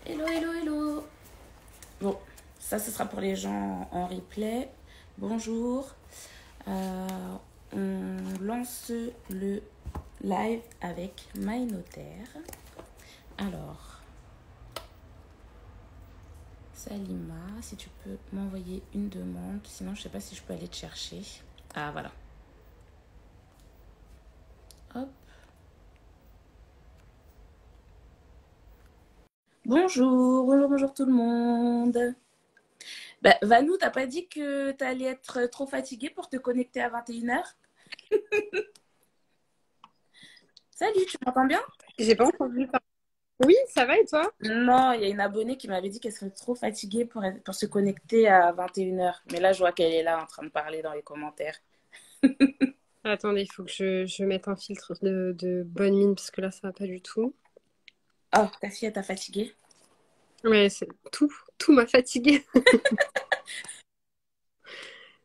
Hello, hello, hello. Bon, ça, ce sera pour les gens en replay. Bonjour. Euh, on lance le live avec My Notaire. Alors, Salima, si tu peux m'envoyer une demande. Sinon, je sais pas si je peux aller te chercher. Ah, voilà. Hop. Bonjour, bonjour, bonjour tout le monde. Bah, Vanou, t'as pas dit que t'allais être trop fatiguée pour te connecter à 21h? Salut, tu m'entends bien? J'ai pas entendu parler. Oui, ça va et toi? Non, il y a une abonnée qui m'avait dit qu'elle serait trop fatiguée pour se connecter à 21h. Mais là, je vois qu'elle est là en train de parler dans les commentaires. Attendez, il faut que je mette un filtre de bonne mine parce que là, ça va pas du tout. Oh, ta fille, elle t'a fatiguée? Ouais, tout m'a fatiguée.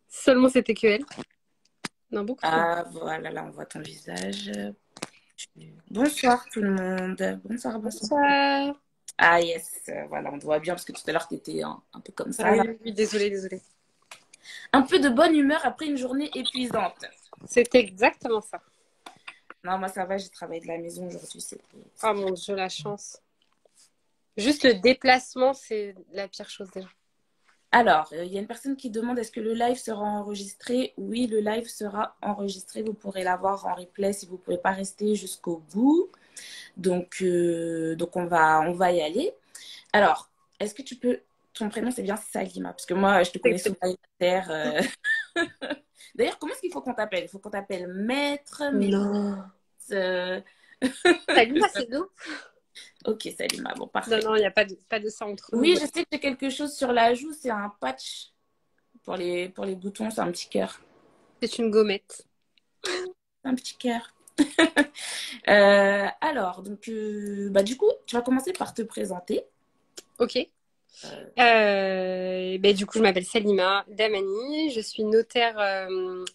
Seulement, c'était que elle. Non, beaucoup trop. Ah, voilà, là, on voit ton visage. Bonsoir tout le monde. Bonsoir, bonsoir. Bonsoir. Ah, yes, voilà, on te voit bien parce que tout à l'heure, tu étais un peu comme Ah ça, oui, là. oui, oui, désolée, désolée. Un peu de bonne humeur après une journée épuisante. C'est exactement ça. Non, moi, ça va, j'ai travaillé de la maison aujourd'hui. Oh mon Dieu, la chance. Juste le déplacement, c'est la pire chose déjà. Alors, il y a une personne qui demande est-ce que le live sera enregistré? Oui, le live sera enregistré. Vous pourrez l'avoir en replay si vous ne pouvez pas rester jusqu'au bout. Donc on va y aller. Alors, est-ce que tu peux... Ton prénom, c'est bien Salima, parce que moi, je te connais sous Exactement. la terre. D'ailleurs, comment est-ce qu'il faut qu'on t'appelle? Il faut qu'on t'appelle maître, maîtresse. Non. euh, Salut, là, c'est nous. Ok, Salima, bon, Non, parfait. non, il n'y a pas de ça entre nous. Oui, je sais que j'ai quelque chose sur la joue, c'est un patch pour les boutons, c'est un petit cœur. C'est une gommette. Un petit cœur. Alors, donc, bah, du coup, tu vas commencer par te présenter. Ok. Euh, Ben, du coup, je m'appelle Salima Damani. Je suis notaire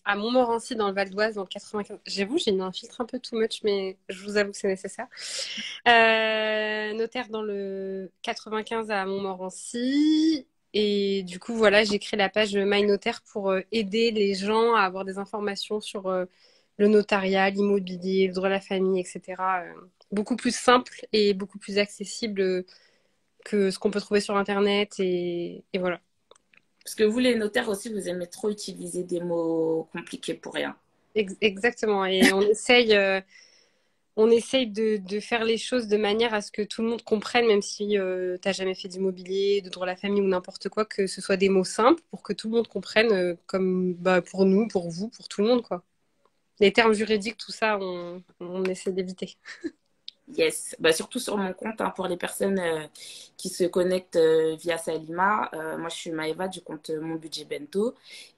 à Montmorency dans le Val d'Oise dans le 95. J'avoue, j'ai mis un filtre un peu too much, mais je vous avoue que c'est nécessaire. Notaire dans le 95 à Montmorency. Et du coup, voilà, j'ai créé la page My Notaire pour aider les gens à avoir des informations sur le notariat, l'immobilier, le droit de la famille, etc. Beaucoup plus simple et beaucoup plus accessible que ce qu'on peut trouver sur Internet. Et voilà. Parce que vous, les notaires aussi, vous aimez trop utiliser des mots compliqués pour rien. Exactement. Et on essaye de faire les choses de manière à ce que tout le monde comprenne, même si t'as jamais fait d'immobilier, de droit à la famille ou n'importe quoi, que ce soit des mots simples pour que tout le monde comprenne, comme bah, pour nous, pour vous, pour tout le monde, quoi. Les termes juridiques, tout ça, on essaie d'éviter. Yes, bah, surtout sur mon compte, hein, pour les personnes qui se connectent via Salima. Moi, je suis Maëva du compte Mon Budget Bento.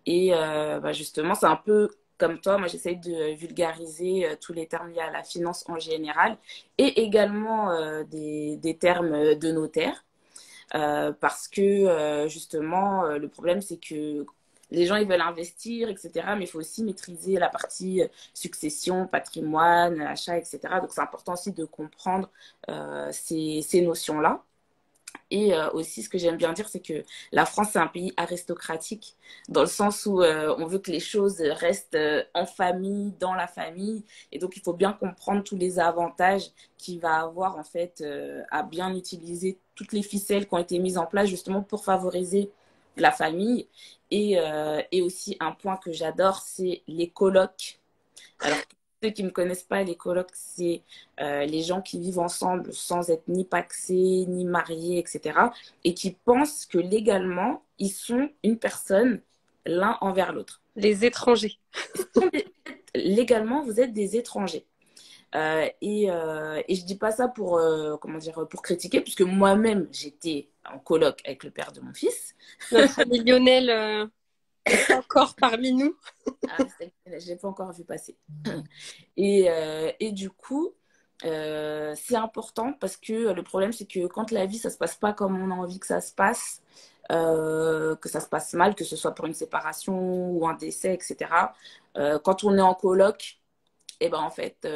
Et bah, justement, c'est un peu comme toi. Moi, j'essaye de vulgariser tous les termes liés à la finance en général et également des termes de notaire. Parce que justement, le problème, c'est que les gens, ils veulent investir, etc. Mais il faut aussi maîtriser la partie succession, patrimoine, achat, etc. Donc, c'est important aussi de comprendre ces notions-là. Et aussi, ce que j'aime bien dire, c'est que la France, c'est un pays aristocratique, dans le sens où on veut que les choses restent en famille, dans la famille. Et donc, il faut bien comprendre tous les avantages qu'il va avoir, en fait, à bien utiliser toutes les ficelles qui ont été mises en place, justement, pour favoriser la famille. Et aussi, un point que j'adore, c'est les colocs. Alors, pour ceux qui ne me connaissent pas, les colocs, c'est les gens qui vivent ensemble sans être ni pacsés, ni mariés, etc. Et qui pensent que légalement, ils sont une personne l'un envers l'autre. Les étrangers. Légalement, vous êtes des étrangers. Et je dis pas ça pour, comment dire, pour critiquer, puisque moi-même, j'étais en coloc avec le père de mon fils. Notre ami Lionel est encore parmi nous. Ah, je l'ai pas encore vu passer. Et du coup, c'est important parce que le problème, c'est que quand la vie, ça se passe pas comme on a envie que ça se passe, que ça se passe mal, que ce soit pour une séparation ou un décès, etc. Quand on est en coloc, et ben en fait,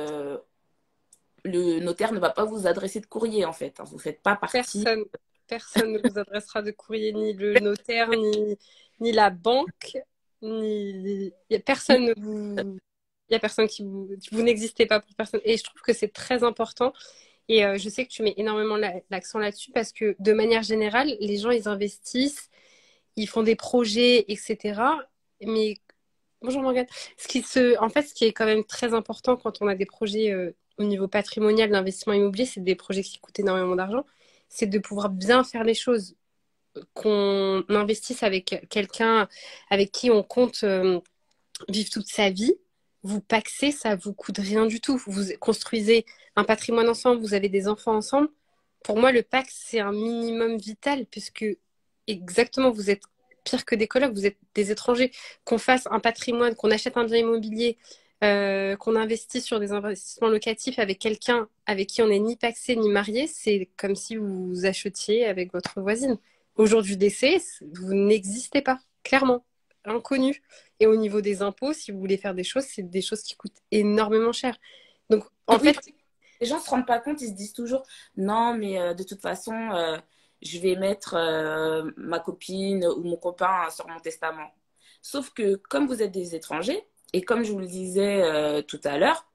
le notaire ne va pas vous adresser de courrier, en fait. Hein. Vous ne faites pas partie. Personne, personne ne vous adressera de courrier, ni le notaire, ni la banque, ni... Il y a personne ne vous... Il y a personne vous n'existez pas pour personne. Et je trouve que c'est très important. Et je sais que tu mets énormément l'accent là-dessus parce que de manière générale, les gens, ils investissent, ils font des projets, etc. Mais bonjour Morgane. En fait, ce qui est quand même très important quand on a des projets au niveau patrimonial d'investissement immobilier, c'est des projets qui coûtent énormément d'argent, c'est de pouvoir bien faire les choses, qu'on investisse avec quelqu'un avec qui on compte vivre toute sa vie. Vous pacsez, ça vous coûte rien du tout. Vous construisez un patrimoine ensemble, vous avez des enfants ensemble. Pour moi, le Pacs, c'est un minimum vital puisque exactement, vous êtes pire que des colocs, vous êtes des étrangers. Qu'on fasse un patrimoine, qu'on achète un bien immobilier, qu'on investisse sur des investissements locatifs avec quelqu'un avec qui on n'est ni pacsé ni marié, c'est comme si vous achetiez avec votre voisine. Au jour du décès, vous n'existez pas, clairement, inconnu. Et au niveau des impôts, si vous voulez faire des choses, c'est des choses qui coûtent énormément cher. Donc, en Oui, fait, les gens ne se rendent pas compte, ils se disent toujours, non, mais de toute façon, je vais mettre ma copine ou mon copain sur mon testament. Sauf que comme vous êtes des étrangers, et comme je vous le disais tout à l'heure,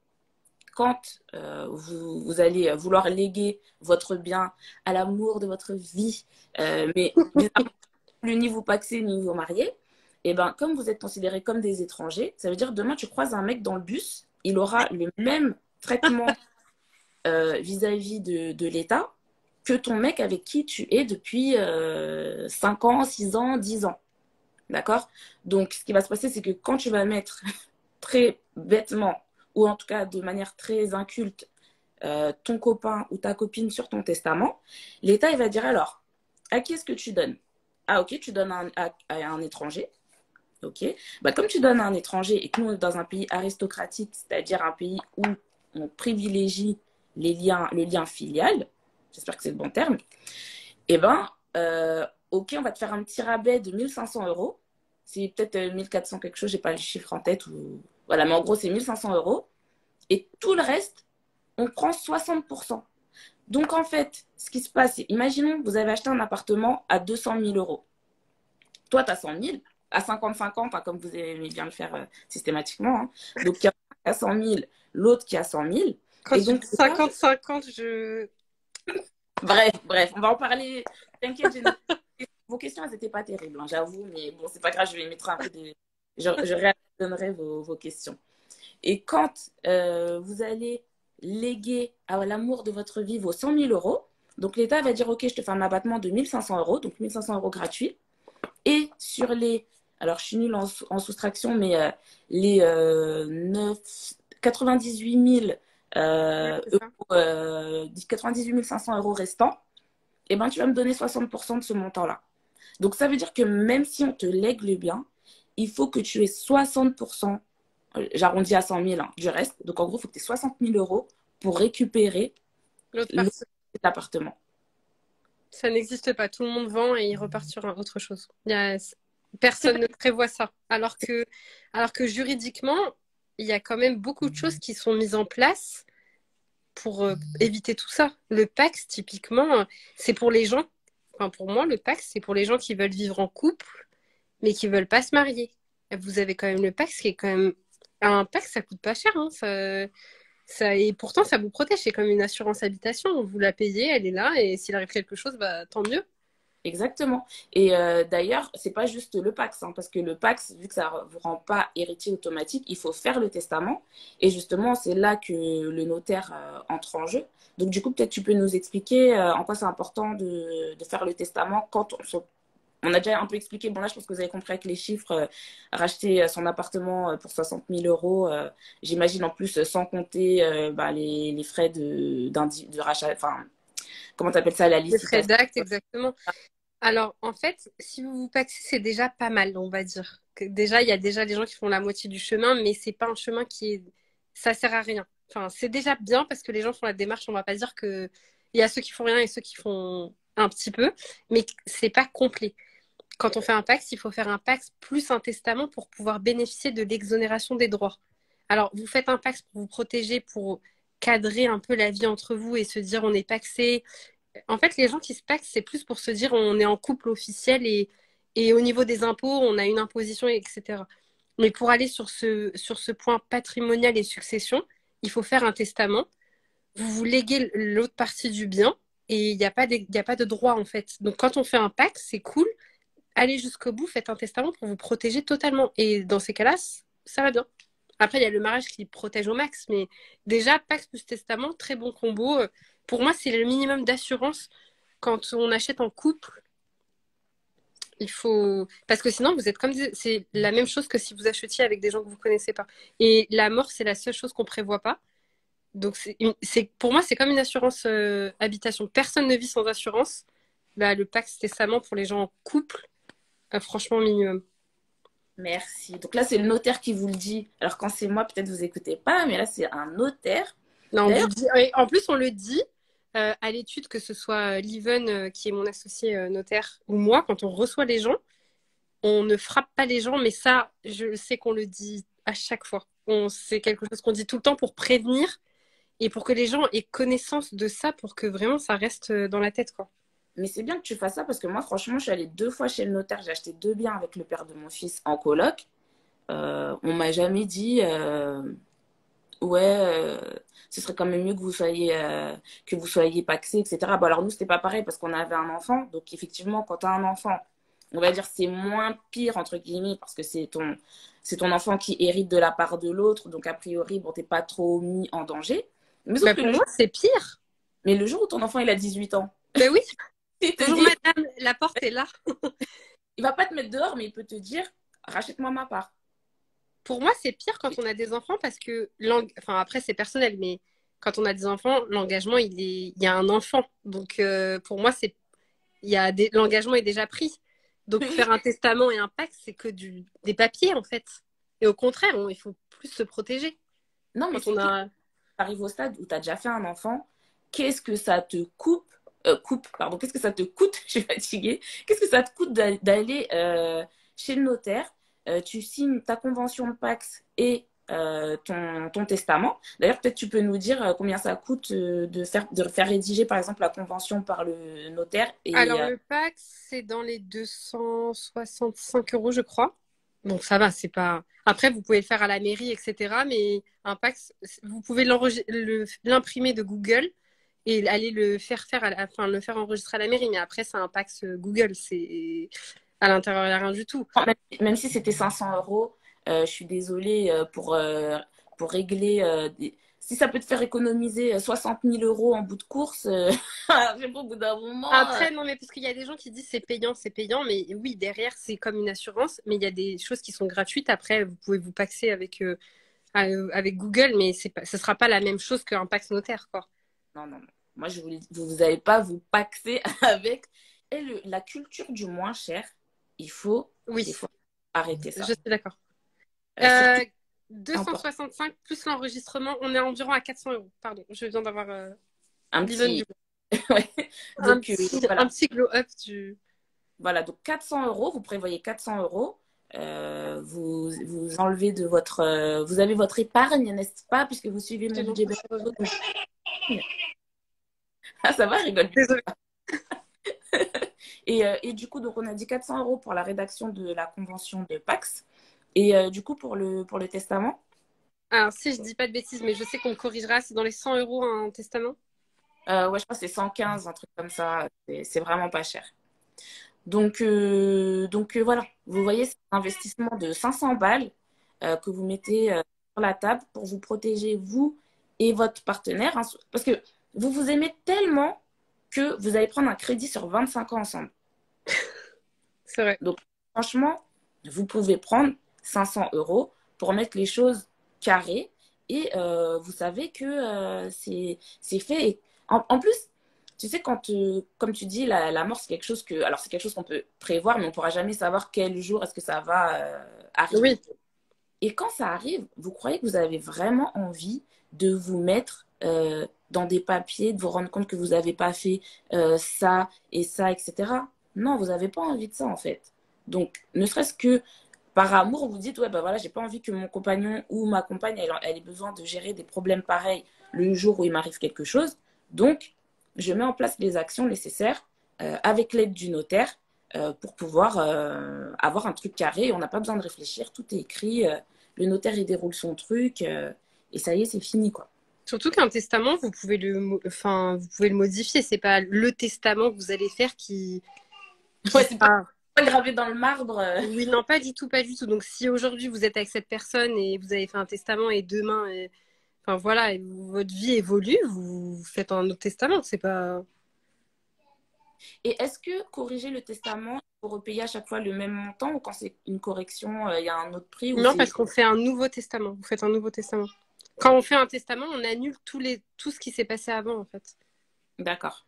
quand vous allez vouloir léguer votre bien à l'amour de votre vie, mais bizarrement, plus ni vous paxez ni vous mariez, et ben comme vous êtes considérés comme des étrangers, ça veut dire demain tu croises un mec dans le bus, il aura le même traitement vis-à-vis de l'État que ton mec avec qui tu es depuis 5 ans, 6 ans, 10 ans. D'accord? Donc, ce qui va se passer, c'est que quand tu vas mettre très bêtement, ou en tout cas de manière très inculte, ton copain ou ta copine sur ton testament, l'État, il va dire alors, à qui est-ce que tu donnes? Ah, ok, tu donnes à un étranger. Ok. Bah, comme tu donnes à un étranger et que nous, on est dans un pays aristocratique, c'est-à-dire un pays où on privilégie le lien filial, j'espère que c'est le bon terme, eh ben, ok, on va te faire un petit rabais de 1 500 euros. C'est peut-être 1 400 quelque chose, j'ai pas le chiffre en tête. Voilà, mais en gros, c'est 1 500 euros. Et tout le reste, on prend 60%. Donc, en fait, ce qui se passe, c'est, imaginons, vous avez acheté un appartement à 200 000 euros. Toi, tu as 100 000, à 50-50, hein, comme vous aimez bien le faire systématiquement. Hein. Donc, il y a un qui a 100 000, l'autre qui a 100 000. quand Et tu donc, dis 50-50, je... bref, on va en parler. T'inquiète, vos questions, elles n'étaient pas terribles, hein, j'avoue, mais bon, c'est pas grave, je vais mettre un peu des. Je réadonnerai vos questions. Et quand vous allez léguer à l'amour de votre vie vos 100 000 euros, donc l'État va dire ok, je te fais un abattement de 1 500 euros, donc 1 500 euros gratuits. Et sur les. Alors, je suis nulle en soustraction, mais les 98 000 Ouais, c'est ça. euros, 98 500 euros restants, eh ben, tu vas me donner 60% de ce montant-là. Donc, ça veut dire que même si on te lègue le bien, il faut que tu aies 60%, j'arrondis à 100 000 hein, du reste. Donc, en gros, il faut que tu aies 60 000 euros pour récupérer L'autre partie, l'appartement. ça n'existe pas. Tout le monde vend et il repart sur autre chose. C'est Personne ne prévoit ça. Alors que juridiquement, il y a quand même beaucoup de choses qui sont mises en place pour éviter tout ça. Le Pacs, typiquement, c'est pour les gens, enfin pour moi, le Pacs, c'est pour les gens qui veulent vivre en couple, mais qui veulent pas se marier. Vous avez quand même le Pacs qui est quand même... Un Pacs, ça coûte pas cher, hein, et pourtant, ça vous protège. C'est comme une assurance habitation. Vous la payez, elle est là, et s'il arrive quelque chose, bah, tant mieux. Exactement. Et d'ailleurs, c'est pas juste le Pacs, hein, parce que le Pacs, vu que ça ne vous rend pas héritier automatique, il faut faire le testament. Et justement, c'est là que le notaire entre en jeu. Donc, du coup, peut-être tu peux nous expliquer en quoi c'est important de faire le testament quand on a déjà un peu expliqué. Bon, là, je pense que vous avez compris avec les chiffres. Racheter son appartement pour 60 000 euros, j'imagine en plus, sans compter bah, les frais de rachat, enfin, comment tu appelles ça, la Les frais licitation. d'acte, exactement. Alors, en fait, si vous vous paxez, c'est déjà pas mal, on va dire. Déjà, il y a déjà des gens qui font la moitié du chemin, mais c'est pas un chemin qui est... Ça sert à rien. Enfin, c'est déjà bien parce que les gens font la démarche. On va pas dire que il y a ceux qui font rien et ceux qui font un petit peu, mais c'est pas complet. Quand on fait un Pacs, il faut faire un Pacs plus un testament pour pouvoir bénéficier de l'exonération des droits. Alors, vous faites un Pacs pour vous protéger, pour cadrer un peu la vie entre vous et se dire on est pacsé. En fait, les gens qui se pacsent, c'est plus pour se dire on est en couple officiel et au niveau des impôts, on a une imposition, etc. Mais pour aller sur ce point patrimonial et succession, il faut faire un testament. Vous vous léguez l'autre partie du bien et il y a pas de droit en fait. Donc quand on fait un pacte, c'est cool. Allez jusqu'au bout, faites un testament pour vous protéger totalement. Et dans ces cas-là, ça va bien. Après, il y a le mariage qui protège au max, mais déjà, pacte plus testament, très bon combo. Pour moi, c'est le minimum d'assurance quand on achète en couple. Il faut parce que sinon vous êtes comme c'est la même chose que si vous achetiez avec des gens que vous connaissez pas. Et la mort, c'est la seule chose qu'on prévoit pas. Donc pour moi, c'est comme une assurance habitation. Personne ne vit sans assurance. Bah, le pacte testament pour les gens en couple, franchement minimum. Merci. Donc là, c'est le notaire qui vous le dit. Alors quand c'est moi, peut-être vous écoutez pas, mais là, c'est un notaire. Non, on vous D'ailleurs, dit, et en plus, on le dit à l'étude, que ce soit Liven, qui est mon associé notaire, ou moi, quand on reçoit les gens, on ne frappe pas les gens, mais ça, je sais qu'on le dit à chaque fois. C'est quelque chose qu'on dit tout le temps pour prévenir et pour que les gens aient connaissance de ça, pour que vraiment ça reste dans la tête, quoi. mais c'est bien que tu fasses ça parce que moi, franchement, je suis allée 2 fois chez le notaire. J'ai acheté 2 biens avec le père de mon fils en coloc. On m'a jamais dit, ouais, ce serait quand même mieux que vous soyez paxé, etc. Bon, alors nous, c'était pas pareil parce qu'on avait un enfant. Donc effectivement, quand tu as un enfant, on va dire c'est moins pire entre guillemets parce que c'est ton enfant qui hérite de la part de l'autre. Donc a priori, bon, t'es pas trop mis en danger. Mais sauf Bah, que pour moi, c'est pire. le jour où ton enfant il a 18 ans, Ben oui, il te bonjour dit, madame, la porte est là. il va pas te mettre dehors, mais il peut te dire, rachète-moi ma part. Pour moi, c'est pire quand on a des enfants parce que, enfin après c'est personnel, mais quand on a des enfants, l'engagement, il y a un enfant. Donc pour moi, l'engagement est déjà pris. Donc faire un testament et un pacte, c'est que des papiers en fait. Et au contraire, il faut plus se protéger. Non, mais Quand c'est on clair, a, tu arrives au stade où tu as déjà fait un enfant, qu'est-ce que ça te pardon, qu'est-ce que ça te coûte, je suis fatiguée, qu'est-ce que ça te coûte d'aller chez le notaire, tu signes ta convention de Pacs et ton testament. D'ailleurs, peut-être tu peux nous dire combien ça coûte de faire rédiger, par exemple, la convention par le notaire et Alors le pacte, c'est dans les 265 €, je crois. Donc ça va, c'est pas. Après, vous pouvez le faire à la mairie, etc. Mais un pacte, vous pouvez l'imprimer de Google et aller enfin, le faire enregistrer à la mairie. Mais après, c'est un pacte Google. C'est à l'intérieur, il n'y a rien du tout. même si c'était 500 euros, je suis désolée pour régler. Si ça peut te faire économiser 60 000 euros en bout de course, je sais pas, au bout d'un moment. Après, non, mais parce qu'il y a des gens qui disent c'est payant, mais oui, derrière, c'est comme une assurance, mais il y a des choses qui sont gratuites. Après, vous pouvez vous paxer avec Google, mais ce sera pas la même chose qu'un pax notaire, quoi. Non, non, non. Moi, vous n'allez pas vous paxer avec. Et la culture du moins cher, il faut, Oui, il faut arrêter je ça. suis d'accord. Surtout Euh, important. 265 plus l'enregistrement, on est environ à 400 €. Pardon, je viens d'avoir Un l'event petit. Ouais. Donc, un voilà. petit glow-up du. Voilà, donc 400 euros, vous prévoyez 400 euros. Vous enlevez de votre. Vous avez votre épargne, n'est-ce pas, puisque vous suivez mon C'est bon, budget. c'est revenu. Ah, ça va, rigole. Désolée. Et du coup, donc on a dit 400 euros pour la rédaction de la convention de Pax. Et du coup, pour le testament, Alors, si je dis pas de bêtises, mais je sais qu'on me corrigera, c'est dans les 100 € un testament. ouais, je crois que c'est 115, un truc comme ça. C'est vraiment pas cher. Donc voilà, vous voyez, c'est un investissement de 500 balles que vous mettez sur la table pour vous protéger, vous et votre partenaire. Hein, parce que vous vous aimez tellement que vous allez prendre un crédit sur 25 ans ensemble. C'est vrai. Donc franchement, vous pouvez prendre 500 euros pour mettre les choses carrées et vous savez que c'est fait. Et en plus, tu sais, comme tu dis, la mort, c'est quelque chose alors c'est quelque chose qu'on peut prévoir, mais on ne pourra jamais savoir quel jour est-ce que ça va arriver. Oui. Et quand ça arrive, vous croyez que vous avez vraiment envie de vous mettre dans des papiers, de vous rendre compte que vous n'avez pas fait ça et ça, etc. Non, vous n'avez pas envie de ça, en fait. Donc, ne serait-ce que par amour, vous dites, ouais, bah voilà, j'ai pas envie que mon compagnon ou ma compagne, elle ait besoin de gérer des problèmes pareils le jour où il m'arrive quelque chose. Donc, je mets en place les actions nécessaires avec l'aide du notaire pour pouvoir avoir un truc carré. On n'a pas besoin de réfléchir, tout est écrit. Le notaire, il déroule son truc et ça y est, c'est fini, quoi. Surtout qu'un testament, enfin, vous pouvez le modifier. C'est pas le testament que vous allez faire qui Ouais, c'est sera. pas gravé dans le marbre. Oui, non, pas du tout, pas du tout. Donc, si aujourd'hui vous êtes avec cette personne et vous avez fait un testament et demain, enfin voilà, et votre vie évolue, vous faites un autre testament. C'est pas. Et est-ce que corriger le testament, il faut repayer à chaque fois le même montant ou quand c'est une correction, il y a un autre prix ou Non, c'est... parce qu'on fait un nouveau testament. Vous faites un nouveau testament. Quand on fait un testament, on annule tout ce qui s'est passé avant, en fait. D'accord.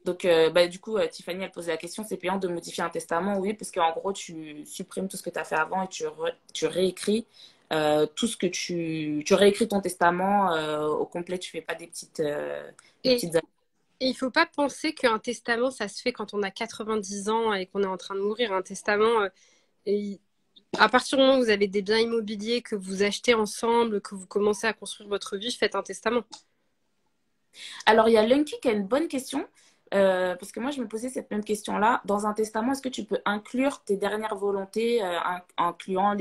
Donc, bah, du coup, Tiffany, elle posait la question, c'est payant de modifier un testament? Oui, parce qu'en gros, tu supprimes tout ce que tu as fait avant et tu réécris tout ce que tu réécris ton testament au complet. Tu fais pas des Et, petites... et il faut pas penser qu'un testament, ça se fait quand on a 90 ans et qu'on est en train de mourir. Un testament, et à partir du moment où vous avez des biens immobiliers que vous achetez ensemble, que vous commencez à construire votre vie, faites un testament. Alors, il y a Lunky qui a une bonne question. Parce que moi, je me posais cette même question-là. Dans un testament, est-ce que tu peux inclure tes dernières volontés, incluant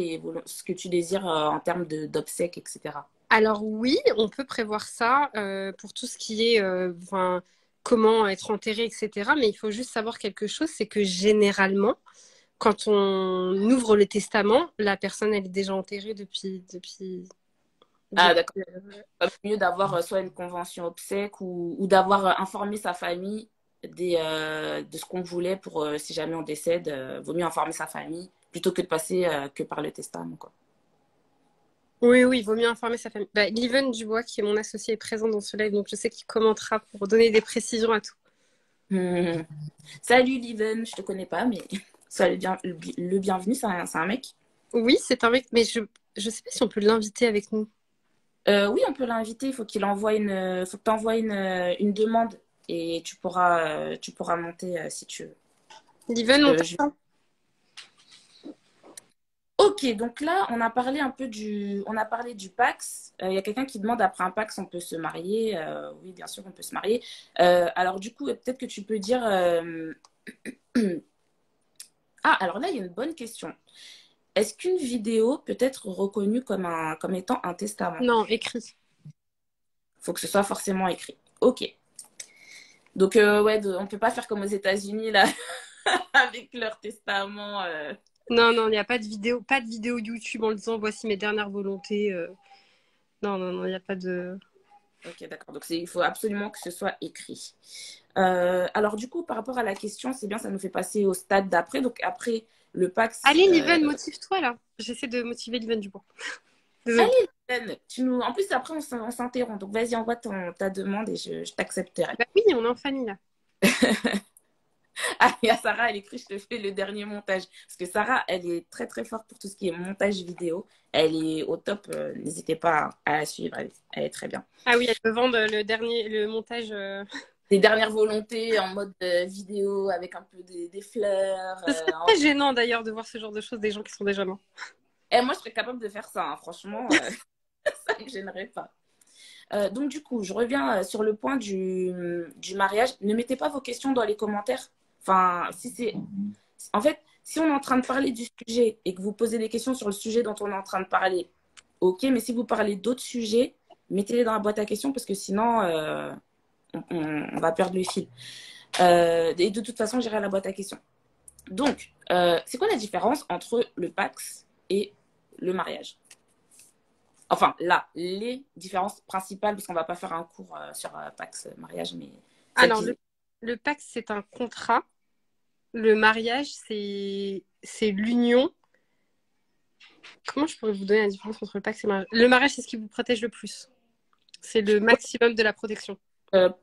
ce que tu désires en termes d'obsèques, etc. Alors oui, on peut prévoir ça pour tout ce qui est enfin, comment être enterré, etc. Mais il faut juste savoir quelque chose, c'est que généralement, quand on ouvre le testament, la personne, elle est déjà enterrée Ah, depuis. d'accord. Mieux d'avoir soit une convention obsèque ou d'avoir informé sa famille de ce qu'on voulait pour si jamais on décède. Vaut mieux informer sa famille plutôt que de passer que par le testament, quoi. Oui, oui, il vaut mieux informer sa famille. Bah, Liven Dubois, qui est mon associé, est présent dans ce live, donc je sais qu'il commentera pour donner des précisions à tout. Hmm. Salut Liven, je te connais pas, mais sois le bienvenu, c'est un mec. Oui, c'est un mec, mais je sais pas si on peut l'inviter avec nous. Oui, on peut l'inviter. Il faut faut que tu envoies une demande et tu pourras monter si tu veux. Liven, on Je t'attend. Ok, donc là, on a parlé du Pacs. Il y a quelqu'un qui demande après un Pacs, on peut se marier. Oui, bien sûr, on peut se marier. Alors du coup, peut-être que tu peux dire. Ah, alors là, il y a une bonne question. Est-ce qu'une vidéo peut être reconnue comme étant un testament? Non, écrit. Il faut que ce soit forcément écrit. Ok. Donc ouais, on peut pas faire comme aux États-Unis là, avec leur testament. Non, non, il n'y a pas de vidéo YouTube en disant voici mes dernières volontés. Non, non, non, il n'y a pas de. Ok, d'accord. Donc, il faut absolument que ce soit écrit. Alors, du coup, par rapport à la question, c'est bien, ça nous fait passer au stade d'après. Donc, après le PAX. Allez, Liven, motive-toi là. J'essaie de motiver Liven Dubois. Désolée. Allez, Hélène, en plus, après, on s'interrompt. Donc, vas-y, envoie ta demande et je t'accepterai. Bah oui, on est en famille là. Ah, il y a Sarah, elle écrit, je te fais le dernier montage. Parce que Sarah, elle est très, très forte pour tout ce qui est montage vidéo. Elle est au top. N'hésitez pas à la suivre. Elle est très bien. Ah oui, elle peut vendre le montage. Des dernières volontés en mode vidéo avec un peu des fleurs. Ce serait très gênant d'ailleurs de voir ce genre de choses des gens qui sont déjà morts. Et moi, je serais capable de faire ça, hein. Franchement, ça ne me gênerait pas. Donc, du coup, je reviens sur le point du mariage. Ne mettez pas vos questions dans les commentaires. Enfin, si c'est. En fait, si on est en train de parler du sujet et que vous posez des questions sur le sujet dont on est en train de parler, ok, mais si vous parlez d'autres sujets, mettez-les dans la boîte à questions parce que sinon, on va perdre le fil. Et de toute façon, j'irai à la boîte à questions. Donc, c'est quoi la différence entre le PAX et le mariage? Enfin, là, les différences principales, parce qu'on va pas faire un cours sur PAX mariage, mais celles Alors, qui... le Pacs, c'est un contrat. Le mariage, c'est l'union. Comment je pourrais vous donner la différence entre le Pacs et le mariage? Le mariage, c'est ce qui vous protège le plus. C'est le Ouais, maximum de la protection.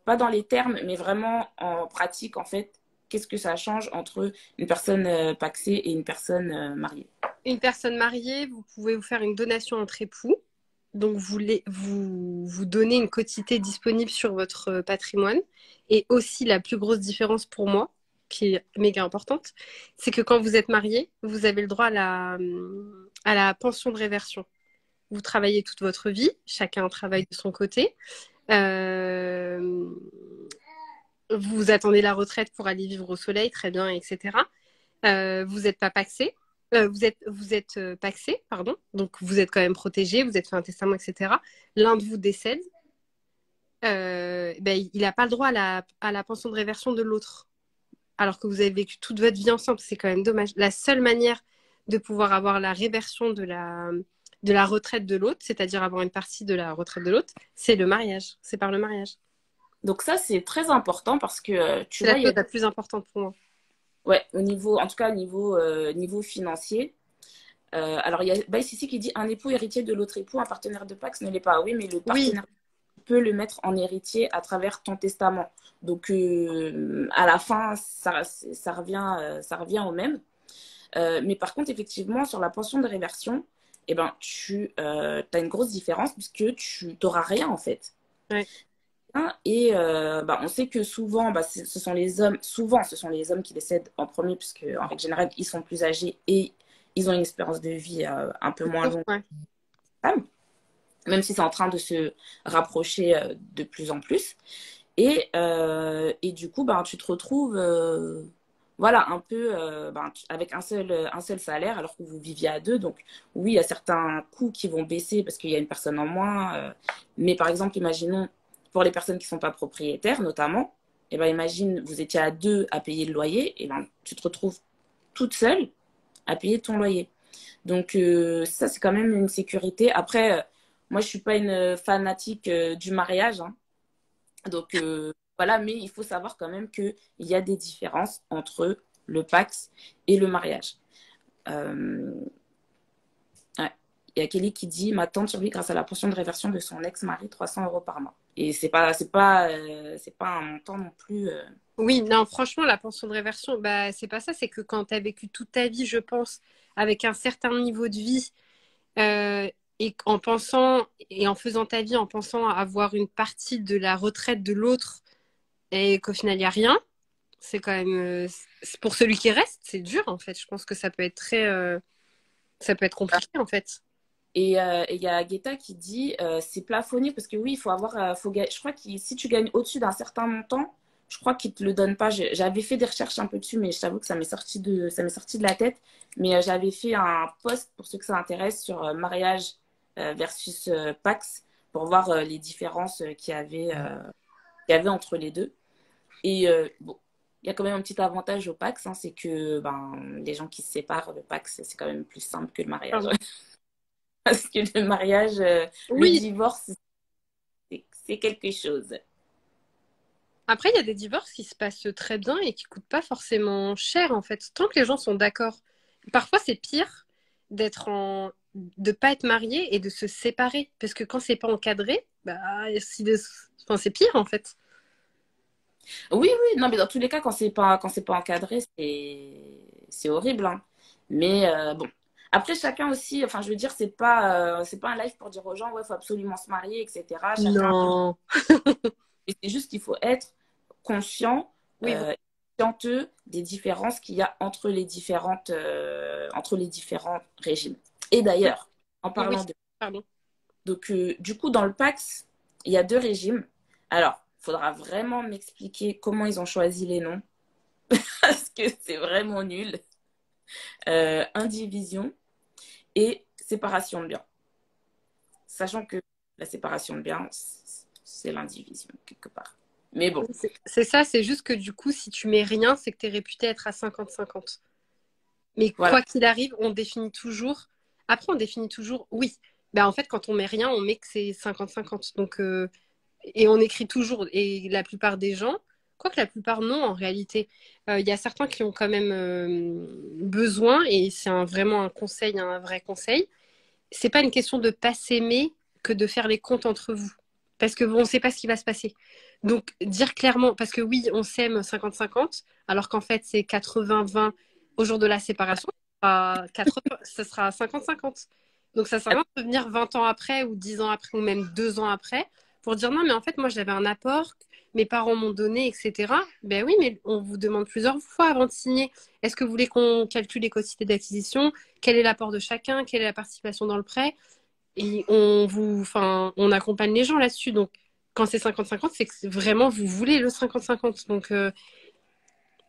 pas dans les termes, mais vraiment en pratique, en fait, qu'est-ce que ça change entre une personne paxée et une personne mariée? Une personne mariée, vous pouvez vous faire une donation entre époux. Donc, vous donnez une quotité disponible sur votre patrimoine. Et aussi, la plus grosse différence pour moi, qui est méga importante, c'est que quand vous êtes marié, vous avez le droit à la pension de réversion. Vous travaillez toute votre vie, chacun travaille de son côté. Euh, vous attendez la retraite pour aller vivre au soleil, très bien, etc. Vous n'êtes pas paxé. Vous êtes paxé, pardon. Donc, vous êtes quand même protégé, vous êtes fait un testament, etc. L'un de vous décède, ben, il n'a pas le droit à la pension de réversion de l'autre. Alors que vous avez vécu toute votre vie ensemble, c'est quand même dommage. La seule manière de pouvoir avoir la réversion de la retraite de l'autre, c'est-à-dire avoir une partie de la retraite de l'autre, c'est le mariage. C'est par le mariage. Donc ça, c'est très important parce que, tu C'est la vois, il y chose a, la plus importante pour moi. ouais, au niveau, en tout cas, niveau financier. Alors, il y a Baïs ici qui dit un époux héritier de l'autre époux, un partenaire de Pax ne l'est pas. Oui, mais le Oui, partenaire peut le mettre en héritier à travers ton testament. Donc, à la fin, ça revient au même. Mais par contre, effectivement, sur la pension de réversion, eh ben, tu as une grosse différence puisque tu n'auras rien en fait. ouais. Et bah, on sait que souvent, bah, ce sont les hommes, souvent, ce sont les hommes qui décèdent en premier, puisque en règle générale, ils sont plus âgés et ils ont une espérance de vie un peu moins longue Ouais. que les femmes, même si c'est en train de se rapprocher de plus en plus. Et du coup, bah, tu te retrouves voilà, un peu bah, avec un seul salaire alors que vous viviez à deux. Donc, oui, il y a certains coûts qui vont baisser parce qu'il y a une personne en moins. Mais par exemple, imaginons pour les personnes qui ne sont pas propriétaires, notamment, et ben, imagine, vous étiez à deux à payer le loyer, et ben, tu te retrouves toute seule à payer ton loyer. Donc, ça, c'est quand même une sécurité. Après, moi, je ne suis pas une fanatique du mariage, hein. Donc, voilà, mais il faut savoir quand même qu'il y a des différences entre le Pacs et le mariage. Euh, ouais. Il y a Kelly qui dit ma tante survit grâce à la pension de réversion de son ex-mari, 300 € par mois. Et c'est pas un montant non plus. Oui, non, franchement, la pension de réversion, bah, c'est pas ça. C'est que quand tu as vécu toute ta vie, je pense, avec un certain niveau de vie, euh, et en pensant, et en faisant ta vie, en pensant avoir une partie de la retraite de l'autre, et qu'au final, il n'y a rien, c'est quand même, pour celui qui reste, c'est dur, en fait. Je pense que ça peut être ça peut être compliqué, en fait. Et il y a Guetta qui dit c'est plafonné parce que oui, il faut avoir. Je crois que si tu gagnes au-dessus d'un certain montant, je crois qu'ils ne te le donnent pas. J'avais fait des recherches un peu dessus, mais je t'avoue que ça m'est sorti de la tête. Mais j'avais fait un post pour ceux que ça intéresse sur mariage versus Pax pour voir les différences qu'il y avait entre les deux. Et bon, il y a quand même un petit avantage au Pax, hein, c'est que ben, les gens qui se séparent, le Pax, c'est quand même plus simple que le mariage. Pardon. Parce que le mariage, le Oui, divorce, c'est quelque chose. après, il y a des divorces qui se passent très bien et qui coûtent pas forcément cher, en fait, tant que les gens sont d'accord. Parfois, c'est pire de pas être marié et de se séparer, parce que quand c'est pas encadré, bah, enfin, c'est pire, en fait. Oui, oui, non, mais dans tous les cas, quand c'est pas encadré, c'est horrible, hein. Mais bon. Après, chacun aussi, enfin, je veux dire, c'est pas un live pour dire aux gens, ouais, faut absolument se marier, etc. Chacun, Non. et c'est juste qu'il faut être conscient, Oui, conscienteux des différences qu'il y a entre les différents régimes. Et d'ailleurs, en oui, parlant de pardon. Donc, du coup, dans le PAX, il y a deux régimes. Alors, il faudra vraiment m'expliquer comment ils ont choisi les noms, parce que c'est vraiment nul. Indivision et séparation de biens. Sachant que la séparation de biens, c'est l'indivision, quelque part. Mais bon, C'est ça, c'est juste que du coup, si tu mets rien, c'est que tu es réputé être à 50-50. Mais voilà. quoi qu'il arrive, on définit toujours. Après, on définit toujours, oui. Ben, en fait, quand on met rien, on met que c'est 50-50. Donc, et on écrit toujours. Et la plupart des gens, quoique la plupart non, en réalité, il y a certains qui ont quand même besoin, et c'est vraiment un conseil, un vrai conseil. C'est pas une question de pas s'aimer que de faire les comptes entre vous. Parce que bon, on ne sait pas ce qui va se passer. Donc, dire clairement, parce que oui, on s'aime 50-50, alors qu'en fait, c'est 80-20 au jour de la séparation, ce sera 50-50. Donc, ça sert à rien de venir 20 ans après, ou 10 ans après, ou même 2 ans après, pour dire non, mais en fait, moi, j'avais un apport, mes parents m'ont donné, etc. Ben oui, mais on vous demande plusieurs fois avant de signer. Est-ce que vous voulez qu'on calcule les quantités d'acquisition? Quel est l'apport de chacun? Quelle est la participation dans le prêt? Et on accompagne les gens là-dessus. Donc, quand c'est 50-50, c'est que vraiment vous voulez le 50-50. Donc,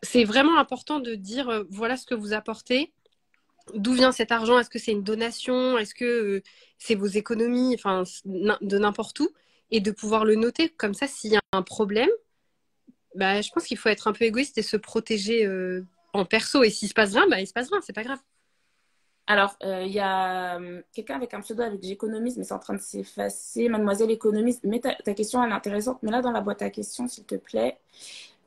c'est vraiment important de dire voilà ce que vous apportez. D'où vient cet argent? Est-ce que c'est une donation? Est-ce que c'est vos économies? Enfin, de n'importe où. Et de pouvoir le noter. Comme ça, s'il y a un problème, bah, je pense qu'il faut être un peu égoïste et se protéger en perso. Et s'il se passe rien, bah, il se passe rien, c'est pas grave. Alors, il y a quelqu'un avec un pseudo avec j'économise, mais c'est en train de s'effacer. Mademoiselle économiste, mais ta question, elle est intéressante. Mais là, dans la boîte à questions, s'il te plaît.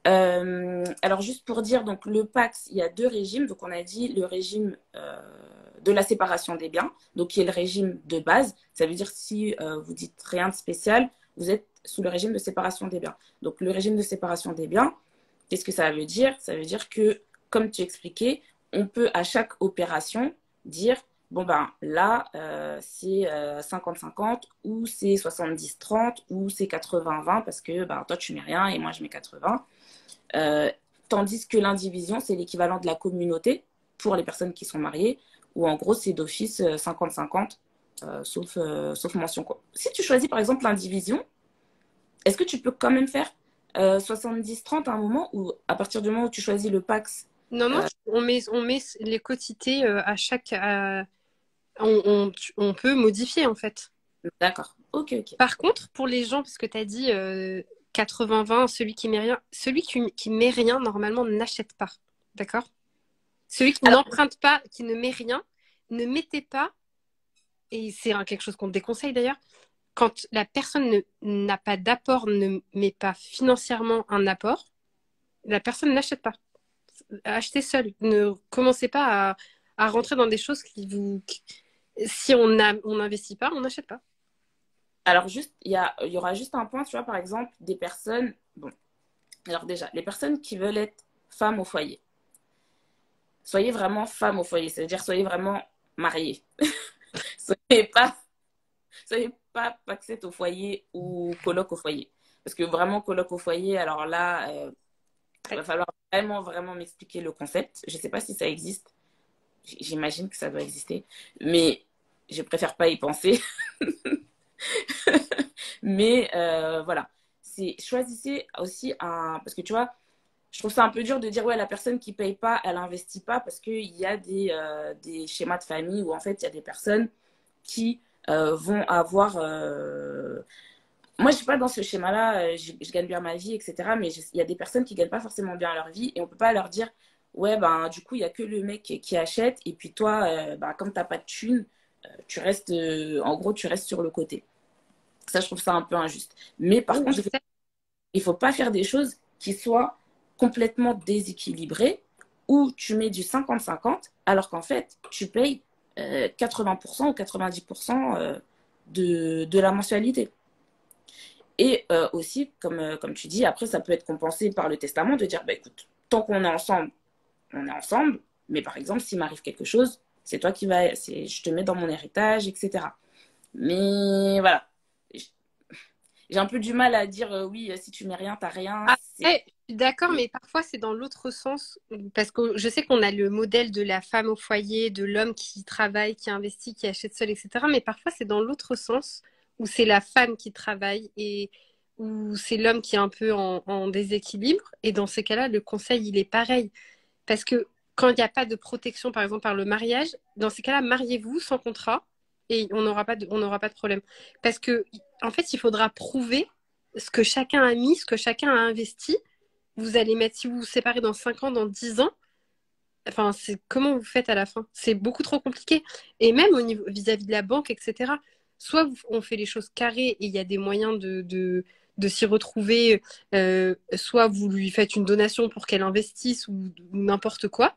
Alors, juste pour dire, donc le PACS, il y a deux régimes. Donc, on a dit le régime de la séparation des biens, donc qui est le régime de base. Ça veut dire si vous dites rien de spécial, vous êtes sous le régime de séparation des biens. Donc, le régime de séparation des biens, qu'est-ce que ça veut dire? Ça veut dire que, comme tu expliquais, on peut à chaque opération dire, bon ben là, c'est 50-50 ou c'est 70-30 ou c'est 80-20 parce que ben, toi tu mets rien et moi je mets 80. Euh, Tandis que l'indivision, c'est l'équivalent de la communauté pour les personnes qui sont mariées, où en gros, c'est d'office 50-50, sauf mention. Quoi. Si tu choisis par exemple l'indivision, est-ce que tu peux quand même faire 70-30 à un moment ou à partir du moment où tu choisis le PAX? Non, non, on met les quotités à chaque. On peut modifier en fait. D'accord, ok, ok. Par contre, pour les gens, parce que tu as dit 80-20, celui qui met rien, normalement, n'achète pas. D'accord? Celui qui Alors, n'emprunte pas, qui ne met rien, ne mettez pas, et c'est quelque chose qu'on déconseille d'ailleurs, quand la personne n'a pas d'apport, ne met pas financièrement un apport, la personne n'achète pas. Achetez seul. Ne commencez pas à rentrer dans des choses si on n'investit pas, on n'achète pas. alors juste, il y aura juste un point, tu vois, par exemple, des personnes. Bon, alors déjà, les personnes qui veulent être femmes au foyer. Soyez vraiment femme au foyer, c'est-à-dire soyez vraiment mariée. Soyez pas, soyez pas paxette au foyer ou coloc au foyer. Parce que vraiment coloc au foyer, alors là, il va falloir vraiment, vraiment m'expliquer le concept. Je ne sais pas si ça existe. J'imagine que ça doit exister. Mais je préfère pas y penser. Mais voilà. Choisissez aussi un... Parce que tu vois, je trouve ça un peu dur de dire, ouais, la personne qui paye pas, elle investit pas parce qu'il y a des schémas de famille où en fait, il y a des personnes qui vont avoir... Moi, je suis pas dans ce schéma-là, je gagne bien ma vie, etc. Mais il y a des personnes qui gagnent pas forcément bien leur vie et on peut pas leur dire, ouais, ben, du coup, il y a que le mec qui achète et puis toi, ben, comme t'as pas de thune, tu restes, en gros, tu restes sur le côté. Ça, je trouve ça un peu injuste. Mais par Oui, je contre, sais. il faut pas faire des choses qui soient complètement déséquilibrées où tu mets du 50-50 alors qu'en fait, tu payes 80% ou 90% de la mensualité. Et aussi, comme tu dis, après, ça peut être compensé par le testament de dire, bah, écoute, tant qu'on est ensemble, on est ensemble. Mais par exemple, s'il m'arrive quelque chose, c'est toi qui vas, je te mets dans mon héritage, etc. Mais voilà, j'ai un peu du mal à dire oui, si tu mets rien, t'as rien. Après, je suis d'accord, mais parfois c'est dans l'autre sens. Parce que je sais qu'on a le modèle de la femme au foyer, de l'homme qui travaille, qui investit, qui achète seul, etc. Mais parfois c'est dans l'autre sens, où c'est la femme qui travaille et où c'est l'homme qui est un peu en déséquilibre. Et dans ces cas-là, le conseil, il est pareil. Parce que quand il n'y a pas de protection, par exemple par le mariage, dans ces cas-là, mariez-vous sans contrat et on n'aura pas de problème. Parce que, en fait, il faudra prouver ce que chacun a mis, ce que chacun a investi. Vous allez mettre, si vous vous séparez dans 5 ans, dans 10 ans, enfin, comment vous faites à la fin? C'est beaucoup trop compliqué. Et même au niveau vis-à-vis de la banque, etc. Soit on fait les choses carrées et il y a des moyens de s'y retrouver, soit vous lui faites une donation pour qu'elle investisse ou n'importe quoi,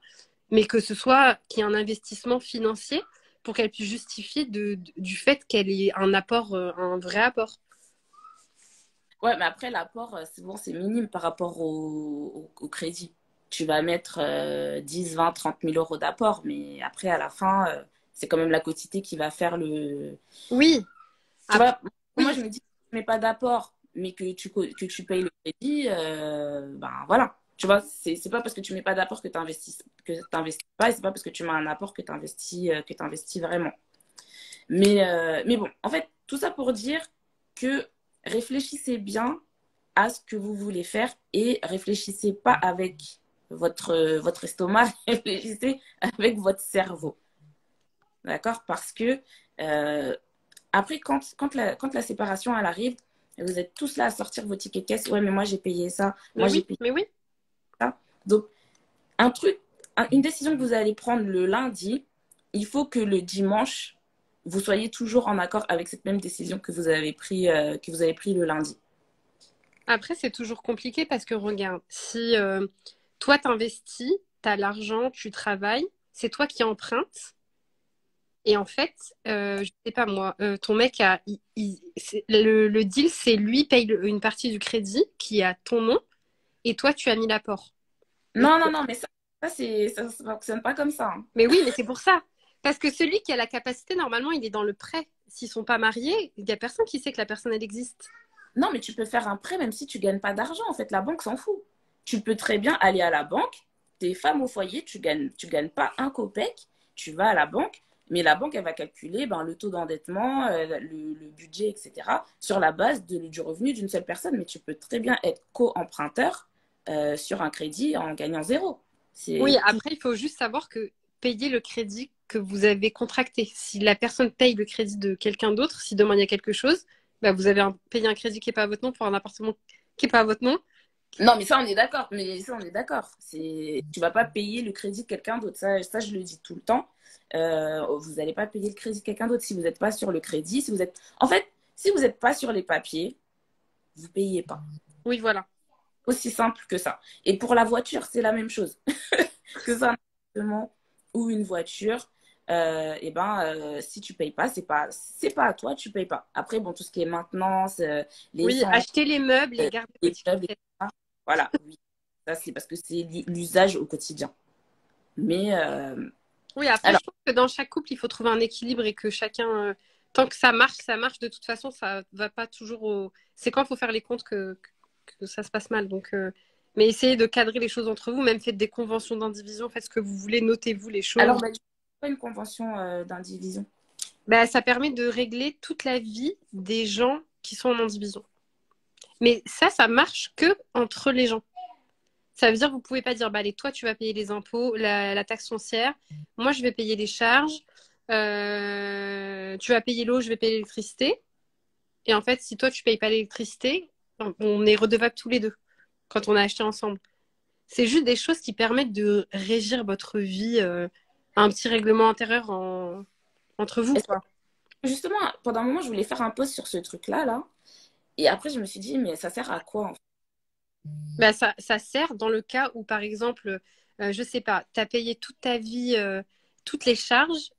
mais que ce soit qu'il y ait un investissement financier pour qu'elle puisse justifier du fait qu'elle ait un apport, un vrai apport. Ouais, mais après, l'apport, c'est bon, c'est minime par rapport au crédit. Tu vas mettre 10, 20, 30 000 euros d'apport, mais après, à la fin, c'est quand même la quotité qui va faire le... Oui, Tu après, vois, moi, oui, je me dis, je mets pas d'apport. mais que tu payes le crédit, ben voilà. Tu vois, c'est pas parce que tu mets pas d'apport que t'investis pas, et c'est pas parce que tu mets un apport que t'investis vraiment. Mais bon, en fait, tout ça pour dire que réfléchissez bien à ce que vous voulez faire et réfléchissez pas avec votre estomac, réfléchissez avec votre cerveau. D'accord? Parce que euh, après, quand la séparation elle arrive, vous êtes tous là à sortir vos tickets de caisse. Ouais, mais moi j'ai payé ça, Mais moi j'ai oui, payé mais oui. ça. Donc, un truc, une décision que vous allez prendre le lundi, il faut que le dimanche, vous soyez toujours en accord avec cette même décision que vous avez pris le lundi. Après, c'est toujours compliqué parce que regarde, si toi t'investis, t'as l'argent, tu travailles, c'est toi qui empruntes. Et en fait, je sais pas moi, ton mec le deal, c'est lui paye une partie du crédit qui est à ton nom et toi tu as mis l'apport. Donc, Non, non, non, mais ça fonctionne pas comme ça, hein. mais oui, mais c'est pour ça. Parce que celui qui a la capacité, normalement, il est dans le prêt. S'ils sont pas mariés, il y a personne qui sait que la personne elle existe. Non, mais tu peux faire un prêt même si tu gagnes pas d'argent. En fait, la banque s'en fout. Tu peux très bien aller à la banque, t'es femme au foyer, tu gagnes pas un copec, tu vas à la banque, mais la banque, elle va calculer ben, le taux d'endettement, le budget, etc., sur la base du revenu d'une seule personne. Mais tu peux très bien être co-emprunteur sur un crédit en gagnant zéro. Oui, C'est tout. après, il faut juste savoir que payer le crédit que vous avez contracté. Si la personne paye le crédit de quelqu'un d'autre, si demain il y a quelque chose, bah, vous avez payé un crédit qui n'est pas à votre nom pour un appartement qui n'est pas à votre nom. Non, mais ça, on est d'accord. Mais ça, on est d'accord. Tu vas pas payer le crédit de quelqu'un d'autre. Ça, je le dis tout le temps. Vous n'allez pas payer le crédit de quelqu'un d'autre si vous n'êtes pas sur le crédit. Si vous êtes... En fait, si vous n'êtes pas sur les papiers, vous payez pas. Oui, voilà. Aussi simple que ça. Et pour la voiture, c'est la même chose. Que ça, un appartement ou une voiture, si tu payes pas, c'est pas à toi, tu payes pas. Après, bon, tout ce qui est maintenance, Oui, l'essence, acheter les meubles et garder les votre meubles, ticket. etc. Voilà, oui. Ça, c'est parce que c'est l'usage au quotidien. Mais Oui, après, alors, je pense que dans chaque couple, il faut trouver un équilibre et que chacun, tant que ça marche, ça marche. De toute façon, ça va pas toujours au. C'est quand il faut faire les comptes que ça se passe mal. Donc, mais essayez de cadrer les choses entre vous, même faites des conventions d'indivision, faites ce que vous voulez, notez-vous les choses. alors bah, pas une convention d'indivision. Bah, ça permet de régler toute la vie des gens qui sont en indivision. Mais ça marche que entre les gens. Ça veut dire que vous pouvez pas dire, bah allez, toi, tu vas payer les impôts, la taxe foncière, moi, je vais payer les charges, tu vas payer l'eau, je vais payer l'électricité. Et en fait, si toi, tu payes pas l'électricité, on est redevables tous les deux quand on a acheté ensemble. C'est juste des choses qui permettent de régir votre vie, un petit règlement intérieur entre vous, Est-ce quoi. que, justement, pendant un moment, je voulais faire un post sur ce truc-là, là. Et après, je me suis dit, mais ça sert à quoi en fait? Bah, ça sert dans le cas où, par exemple, je sais pas, tu as payé toute ta vie, toutes les charges.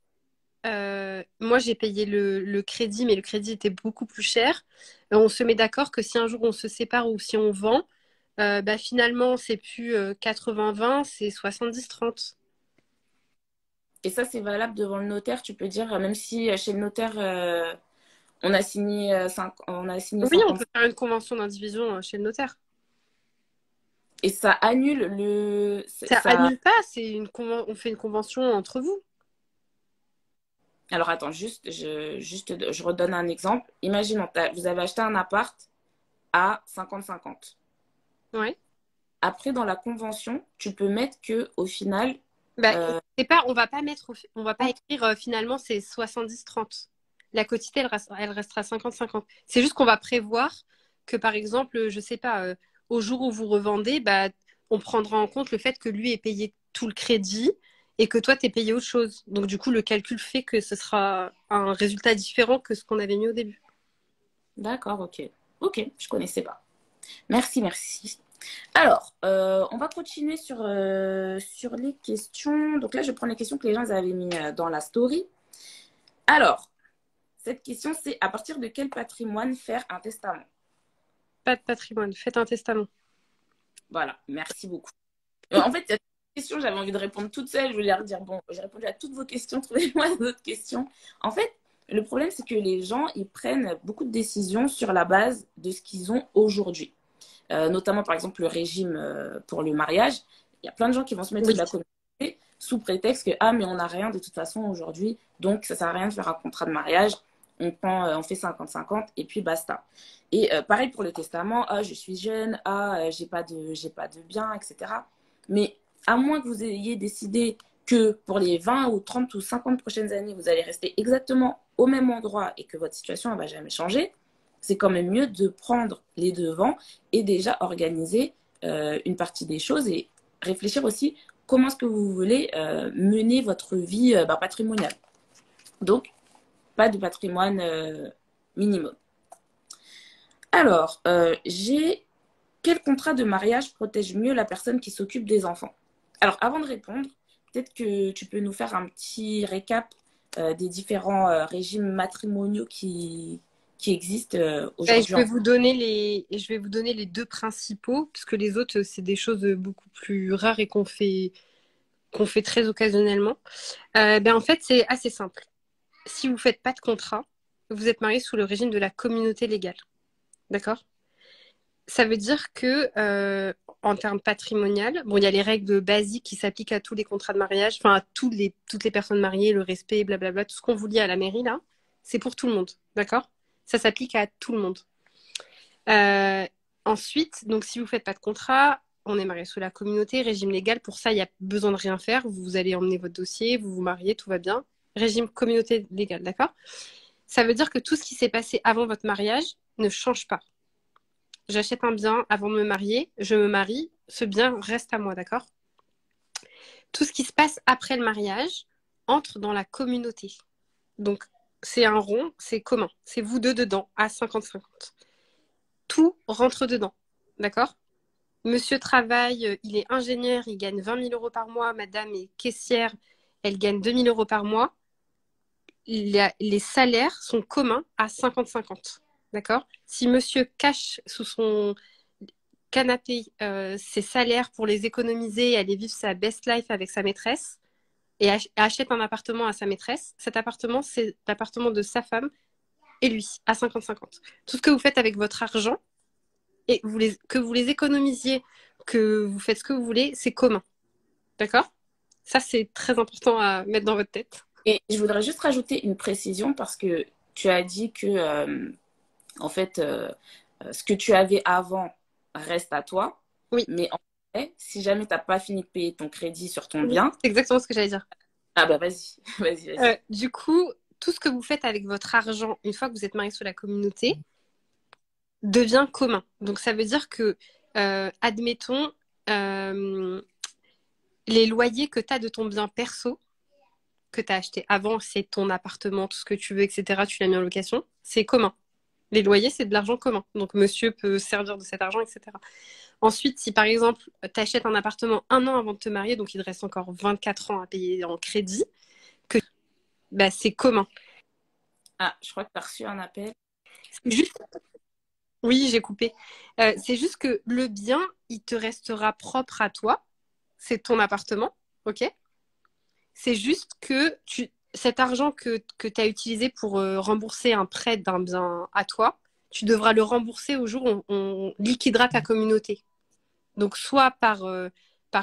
Moi, j'ai payé le crédit, mais le crédit était beaucoup plus cher. On se met d'accord que si un jour on se sépare ou si on vend, bah, finalement, c'est plus 80-20, c'est 70-30. Et ça, c'est valable devant le notaire. Tu peux dire, même si chez le notaire, on a signé Oui, on 50. peut faire une convention d'indivision chez le notaire. Et ça annule le. Ça annule pas, on fait une convention entre vous. Alors attends, je redonne un exemple. Imaginons, vous avez acheté un appart à 50-50. Ouais. Après, dans la convention, tu peux mettre que au final, Bah, euh, on va pas écrire finalement c'est 70-30. La quotité, elle restera 50-50. C'est juste qu'on va prévoir que par exemple, je sais pas, au jour où vous revendez, bah, on prendra en compte le fait que lui ait payé tout le crédit et que toi t'es payé autre chose. Donc du coup, le calcul fait que ce sera un résultat différent que ce qu'on avait mis au début. d'accord, ok. Ok, je connaissais pas. Merci, merci. Alors, on va continuer sur les questions. Donc là, je prends les questions que les gens avaient mis dans la story. Alors, cette question, c'est à partir de quel patrimoine faire un testament? Pas de patrimoine, faites un testament. Voilà, merci beaucoup. En fait, il y a des questions, j'avais envie de répondre toute seule. Je voulais leur dire, bon, j'ai répondu à toutes vos questions, trouvez-moi d'autres questions. En fait, Le problème, c'est que les gens, ils prennent beaucoup de décisions sur la base de ce qu'ils ont aujourd'hui. Notamment, par exemple, le régime pour le mariage. Il y a plein de gens qui vont se mettre Oui. sous la communauté sous prétexte que, ah, mais on n'a rien de toute façon aujourd'hui, donc ça sert à rien de faire un contrat de mariage. On fait 50-50 et puis basta. Et pareil pour le testament, ah, je suis jeune, ah, j'ai pas de bien, etc. Mais à moins que vous ayez décidé que pour les 20 ou 30 ou 50 prochaines années, vous allez rester exactement au même endroit et que votre situation ne va jamais changer, c'est quand même mieux de prendre les devants et déjà organiser une partie des choses et réfléchir aussi comment est-ce que vous voulez mener votre vie patrimoniale. Donc, pas de patrimoine minimum. Alors, j'ai quel contrat de mariage protège mieux la personne qui s'occupe des enfants? Alors, avant de répondre, peut-être que tu peux nous faire un petit récap des différents régimes matrimoniaux qui existent aujourd'hui en France. Je vais vous donner les deux principaux, parce que les autres, c'est des choses beaucoup plus rares et qu'on fait très occasionnellement. En fait, c'est assez simple. Si vous ne faites pas de contrat, vous êtes marié sous le régime de la communauté légale. D'accord? Ça veut dire que, en termes patrimonial, bon, il y a les règles basiques qui s'appliquent à tous les contrats de mariage, enfin à toutes les personnes mariées, le respect, blablabla, tout ce qu'on vous lit à la mairie, là, c'est pour tout le monde. D'accord? Ça s'applique à tout le monde. Euh, Ensuite, donc si vous ne faites pas de contrat, on est marié sous la communauté, régime légal. Pour ça, il n'y a besoin de rien faire. Vous allez emmener votre dossier, vous vous mariez, tout va bien. Régime communauté légale, d'accord? Ça veut dire que tout ce qui s'est passé avant votre mariage ne change pas. J'achète un bien avant de me marier, je me marie, ce bien reste à moi, d'accord? Tout ce qui se passe après le mariage entre dans la communauté. Donc, c'est un rond, c'est commun. C'est vous deux dedans, à 50-50. Tout rentre dedans, d'accord? Monsieur travaille, il est ingénieur, il gagne 20 000 euros par mois. Madame est caissière, elle gagne 2 000 euros par mois. Les salaires sont communs à 50-50. D'accord? Si monsieur cache sous son canapé ses salaires pour les économiser, aller vivre sa best life avec sa maîtresse et achète un appartement à sa maîtresse, cet appartement, c'est l'appartement de sa femme et lui, à 50-50. Tout ce que vous faites avec votre argent, et que vous les économisiez, que vous faites ce que vous voulez, c'est commun. D'accord? Ça, c'est très important à mettre dans votre tête. Et je voudrais juste rajouter une précision parce que tu as dit que, en fait, ce que tu avais avant reste à toi. Oui, Mais en fait, si jamais tu n'as pas fini de payer ton crédit sur ton oui, bien, c'est exactement ce que j'allais dire. ah bah vas-y, vas-y, vas-y. Du coup, tout ce que vous faites avec votre argent, une fois que vous êtes marié sous la communauté, devient commun. Donc, ça veut dire que, admettons, les loyers que tu as de ton bien perso, que tu as acheté avant, c'est ton appartement, tout ce que tu veux, etc., tu l'as mis en location, c'est commun. Les loyers, c'est de l'argent commun. Donc, monsieur peut se servir de cet argent, etc. Ensuite, si par exemple, tu achètes un appartement un an avant de te marier, donc il te reste encore 24 ans à payer en crédit, que bah, c'est commun. Ah, je crois que tu as reçu un appel. C'est juste... Oui, j'ai coupé. C'est juste que le bien, il te restera propre à toi. C'est ton appartement, ok? C'est juste que cet argent que tu as utilisé pour rembourser un prêt d'un bien à toi, tu devras le rembourser au jour où on liquidera ta communauté. Donc, soit par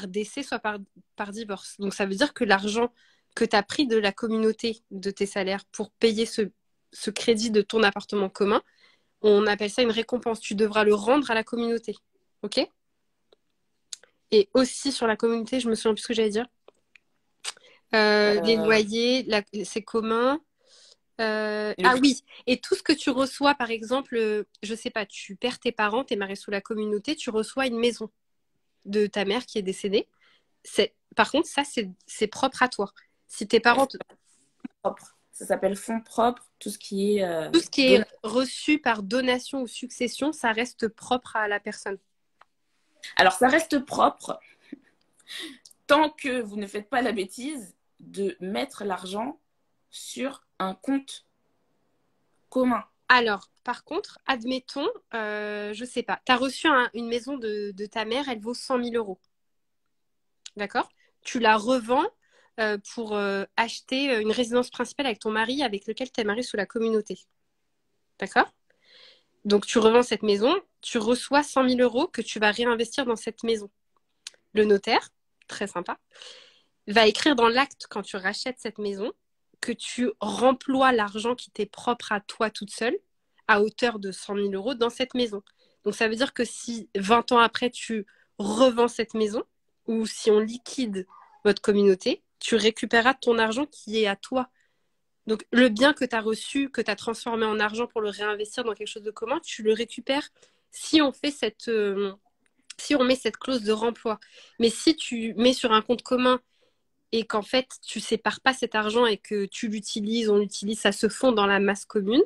décès, soit par divorce. Donc, ça veut dire que l'argent que tu as pris de la communauté, de tes salaires, pour payer ce crédit de ton appartement commun, on appelle ça une récompense. Tu devras le rendre à la communauté. OK? Et aussi sur la communauté, je me souviens plus ce que j'allais dire. Les loyers, c'est commun. Ah oui, et tout ce que tu reçois, par exemple, je sais pas, tu perds tes parents, t'es marié sous la communauté, tu reçois une maison de ta mère qui est décédée. Par contre, ça, c'est propre à toi. Si tes parents, Propre. Ça s'appelle fonds propres, tout ce qui est tout ce qui est reçu par donation ou succession, ça reste propre à la personne. Alors, ça reste propre tant que vous ne faites pas la bêtise de mettre l'argent sur un compte commun. Alors, par contre, admettons, je sais pas, tu as reçu une maison de ta mère, elle vaut 100 000 euros. D'accord? Tu la revends pour acheter une résidence principale avec ton mari avec lequel tu es marié sous la communauté. D'accord? Donc, tu revends cette maison, tu reçois 100 000 euros que tu vas réinvestir dans cette maison. Le notaire, très sympa, va écrire dans l'acte quand tu rachètes cette maison que tu remploies l'argent qui t'est propre à toi toute seule à hauteur de 100 000 euros dans cette maison. Donc, ça veut dire que si 20 ans après, tu revends cette maison ou si on liquide votre communauté, tu récupéreras ton argent qui est à toi. Donc, le bien que tu as reçu, que tu as transformé en argent pour le réinvestir dans quelque chose de commun, tu le récupères si on fait si on met cette clause de remploi. Mais si tu mets sur un compte commun et qu'en fait, tu sépares pas cet argent et que tu l'utilises, on l'utilise, ça se fond dans la masse commune,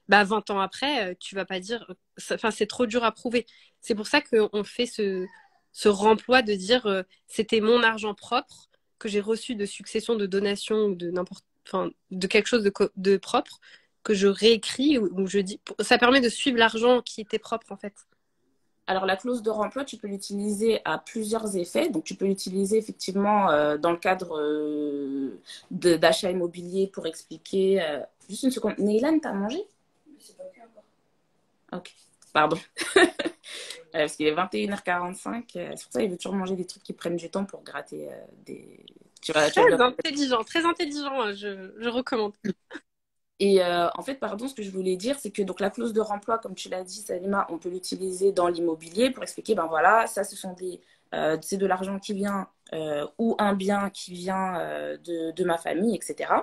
bah 20 ans après, tu vas pas dire, enfin, c'est trop dur à prouver. C'est pour ça qu'on fait ce remploi de dire, c'était mon argent propre que j'ai reçu de succession, de donation ou de n'importe, enfin, de quelque chose de propre que je réécris ou je dis, ça permet de suivre l'argent qui était propre en fait. Alors, la clause de remploi, tu peux l'utiliser à plusieurs effets. Donc, tu peux l'utiliser effectivement dans le cadre d'achat immobilier pour expliquer. Juste une seconde. Neylan, t'as mangé? C'est pas cuit encore. Ok, pardon. Parce qu'il est 21h45. C'est pour ça qu'il veut toujours manger des trucs qui prennent du temps pour gratter des. Tu vas Très intelligent, je recommande. Et en fait, pardon, ce que je voulais dire, c'est que donc la clause de remploi, comme tu l'as dit, Salima, on peut l'utiliser dans l'immobilier pour expliquer, ben voilà, ça, c'est de l'argent qui vient ou un bien qui vient de ma famille, etc.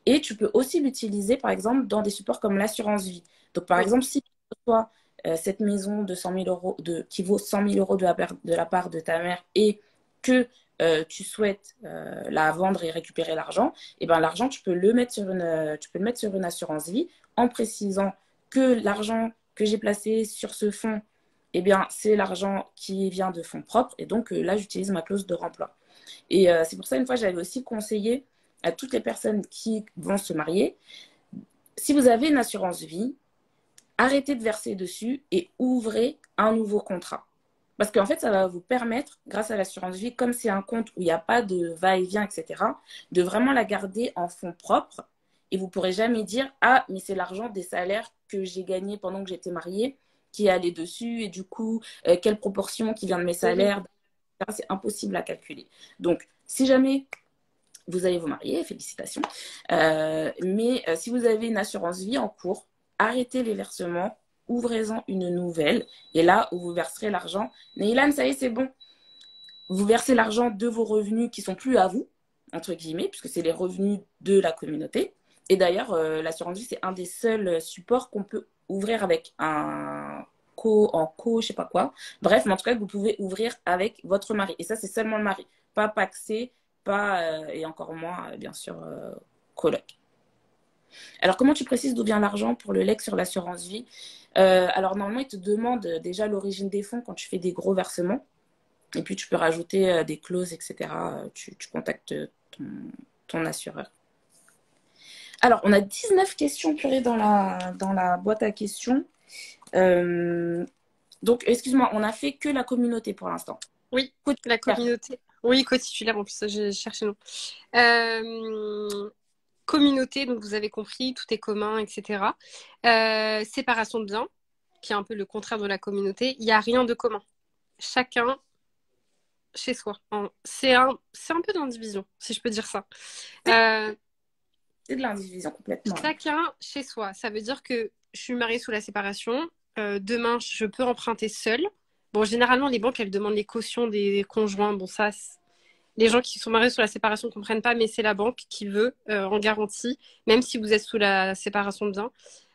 Et tu peux aussi l'utiliser, par exemple, dans des supports comme l'assurance vie. Donc, par Oui. exemple, si tu reçois cette maison de 100 000 euros, qui vaut 100 000 euros de la part de ta mère et que tu souhaites la vendre et récupérer l'argent, et ben l'argent, tu peux le mettre sur une assurance vie en précisant que l'argent que j'ai placé sur ce fonds, eh bien, c'est l'argent qui vient de fonds propres. Et donc, là, j'utilise ma clause de remploi. Et c'est pour ça, une fois, j'avais aussi conseillé à toutes les personnes qui vont se marier, si vous avez une assurance vie, arrêtez de verser dessus et ouvrez un nouveau contrat. Parce qu'en fait, ça va vous permettre, grâce à l'assurance vie, comme c'est un compte où il n'y a pas de va-et-vient, etc., de vraiment la garder en fonds propres. Et vous ne pourrez jamais dire, ah, mais c'est l'argent des salaires que j'ai gagné pendant que j'étais mariée qui est allé dessus. Et du coup, quelle proportion qui vient de mes Mhm. salaires, c'est impossible à calculer. Donc, si jamais vous allez vous marier, félicitations. Mais si vous avez une assurance vie en cours, arrêtez les versements, ouvrez-en une nouvelle. Et là où vous verserez l'argent, Neylan, ça y est, c'est bon. Vous versez l'argent de vos revenus qui sont plus à vous, entre guillemets, puisque c'est les revenus de la communauté. Et d'ailleurs, l'assurance vie, c'est un des seuls supports qu'on peut ouvrir avec un je sais pas quoi. Bref, mais en tout cas, que vous pouvez ouvrir avec votre mari. Et ça, c'est seulement le mari. Pas paxé, pas, et encore moins, bien sûr, coloc. Alors, comment tu précises d'où vient l'argent pour le legs sur l'assurance vie? Alors, normalement, il te demande déjà l'origine des fonds quand tu fais des gros versements. Et puis, tu peux rajouter des clauses, etc. Tu contactes ton assureur. Alors, on a 19 questions purées dans la boîte à questions. Donc, excuse-moi, on a fait que la communauté pour l'instant. Oui, la communauté. Oui, co-titulaire, en plus, j'ai cherché le nom. Communauté, donc vous avez compris, tout est commun, etc. Séparation de biens, qui est un peu le contraire de la communauté. Il n'y a rien de commun. Chacun chez soi. C'est un peu d'indivision, si je peux dire ça. C'est de l'indivision complètement. Chacun chez soi. Ça veut dire que je suis mariée sous la séparation. Demain, je peux emprunter seule. Bon, généralement, les banques, elles demandent les cautions des conjoints. Bon, ça, les gens qui sont mariés sous la séparation ne comprennent pas, mais c'est la banque qui veut en garantie, même si vous êtes sous la séparation de biens,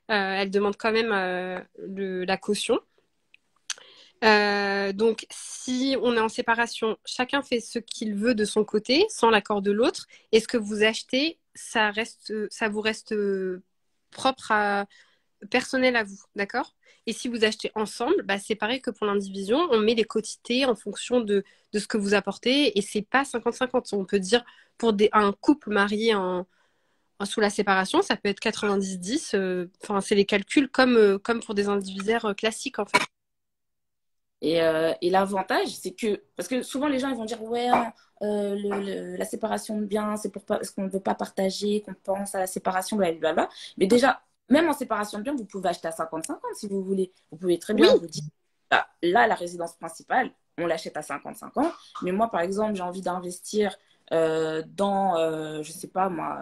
elle demande quand même la caution. Donc, si on est en séparation, chacun fait ce qu'il veut de son côté, sans l'accord de l'autre. Et ce que vous achetez, ça vous reste propre personnel à vous, d'accord? Et si vous achetez ensemble, bah, c'est pareil que pour l'indivision, on met les quotités en fonction de ce que vous apportez, et c'est pas 50-50. On peut dire pour un couple marié sous la séparation, ça peut être 90-10. Enfin, c'est les calculs comme pour des indivisaires classiques, en fait. Et l'avantage, c'est que, parce que souvent les gens ils vont dire, ouais, la séparation de biens, c'est pour pas, parce qu'on ne veut pas partager, qu'on pense à la séparation, blablabla. Mais déjà, même en séparation de biens, vous pouvez acheter à 50-50 si vous voulez. Vous pouvez très Oui, bien vous dire, bah, là, la résidence principale, on l'achète à 50-50. Mais moi, par exemple, j'ai envie d'investir je sais pas moi,